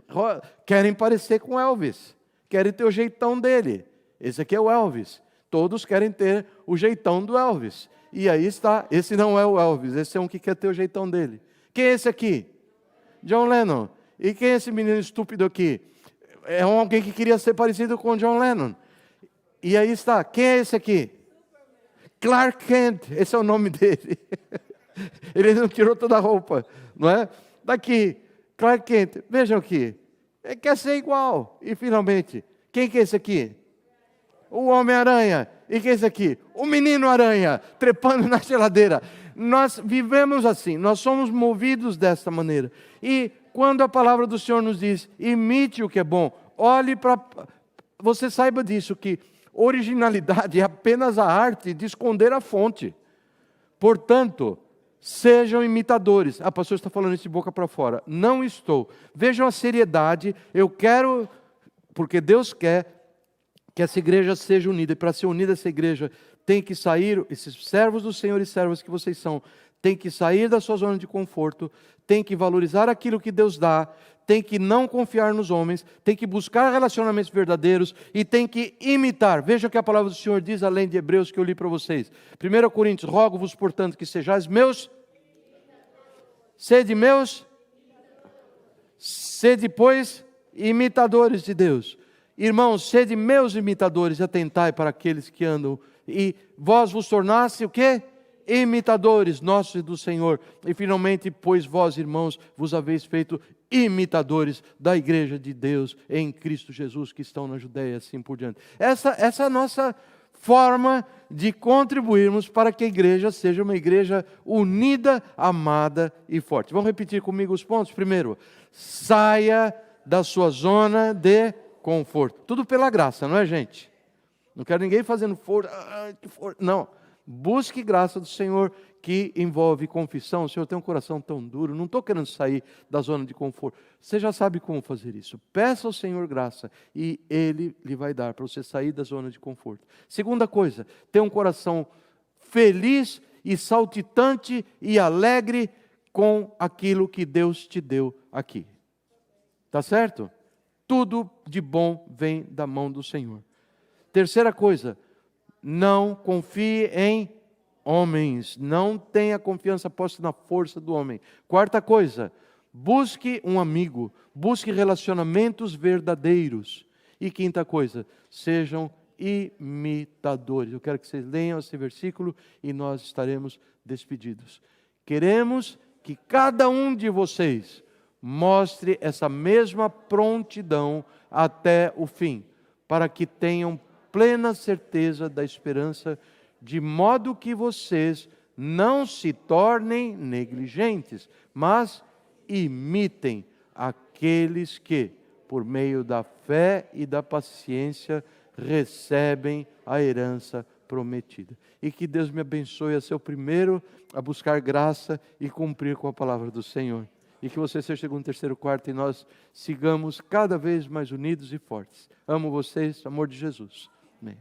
Querem parecer com Elvis. Querem ter o jeitão dele. Esse aqui é o Elvis. Todos querem ter o jeitão do Elvis. E aí está. Esse não é o Elvis. Esse é um que quer ter o jeitão dele. Quem é esse aqui? John Lennon. E quem é esse menino estúpido aqui? É alguém que queria ser parecido com John Lennon. E aí está. Quem é esse aqui? Clark Kent. Esse é o nome dele. Ele não tirou toda a roupa, não é? Daqui, Clark Kent. Vejam aqui. Ele quer ser igual. E finalmente, quem que é esse aqui? O Homem-Aranha. E quem é esse aqui? O Menino-Aranha, trepando na geladeira. Nós vivemos assim, nós somos movidos desta maneira. E quando a palavra do Senhor nos diz, imite o que é bom, olhe para... Você saiba disso, que originalidade é apenas a arte de esconder a fonte. Portanto, sejam imitadores. Pastor, está falando isso de boca para fora. Não estou. Vejam a seriedade. Eu quero, porque Deus quer que essa igreja seja unida. E para ser unida essa igreja, tem que sair, esses servos do Senhor e servas que vocês são, tem que sair da sua zona de conforto, tem que valorizar aquilo que Deus dá, tem que não confiar nos homens, tem que buscar relacionamentos verdadeiros e tem que imitar. Veja o que a palavra do Senhor diz, além de Hebreus que eu li para vocês. 1 Coríntios, rogo-vos, portanto, que sejais meus, sede meus, sede, pois, imitadores de Deus. Irmãos, sede meus imitadores e atentai para aqueles que andam. E vós vos tornaste o quê? Imitadores nossos e do Senhor. E finalmente, pois vós, irmãos, vos haveis feito imitadores da igreja de Deus em Cristo Jesus, que estão na Judéia, assim por diante. Essa é a nossa forma de contribuirmos para que a igreja seja uma igreja unida, amada e forte. Vamos repetir comigo os pontos? Primeiro, saia da sua zona de conforto. Tudo pela graça, não é, gente? Não quero ninguém fazendo força. Não. Busque graça do Senhor, que envolve confissão. O Senhor tem um coração tão duro. Não estou querendo sair da zona de conforto. Você já sabe como fazer isso. Peça ao Senhor graça e Ele lhe vai dar para você sair da zona de conforto. Segunda coisa, ter um coração feliz e saltitante e alegre com aquilo que Deus te deu aqui. Tá certo? Tudo de bom vem da mão do Senhor. Terceira coisa, não confie em homens. Não tenha confiança posta na força do homem. Quarta coisa, busque um amigo. Busque relacionamentos verdadeiros. E quinta coisa, sejam imitadores. Eu quero que vocês leiam esse versículo e nós estaremos despedidos. Queremos que cada um de vocês mostre essa mesma prontidão até o fim, para que tenham plena certeza da esperança, de modo que vocês não se tornem negligentes, mas imitem aqueles que, por meio da fé e da paciência, recebem a herança prometida. E que Deus me abençoe a ser o primeiro a buscar graça e cumprir com a palavra do Senhor. E que você seja segundo, terceiro, quarto, e nós sigamos cada vez mais unidos e fortes. Amo vocês, amor de Jesus. Amém.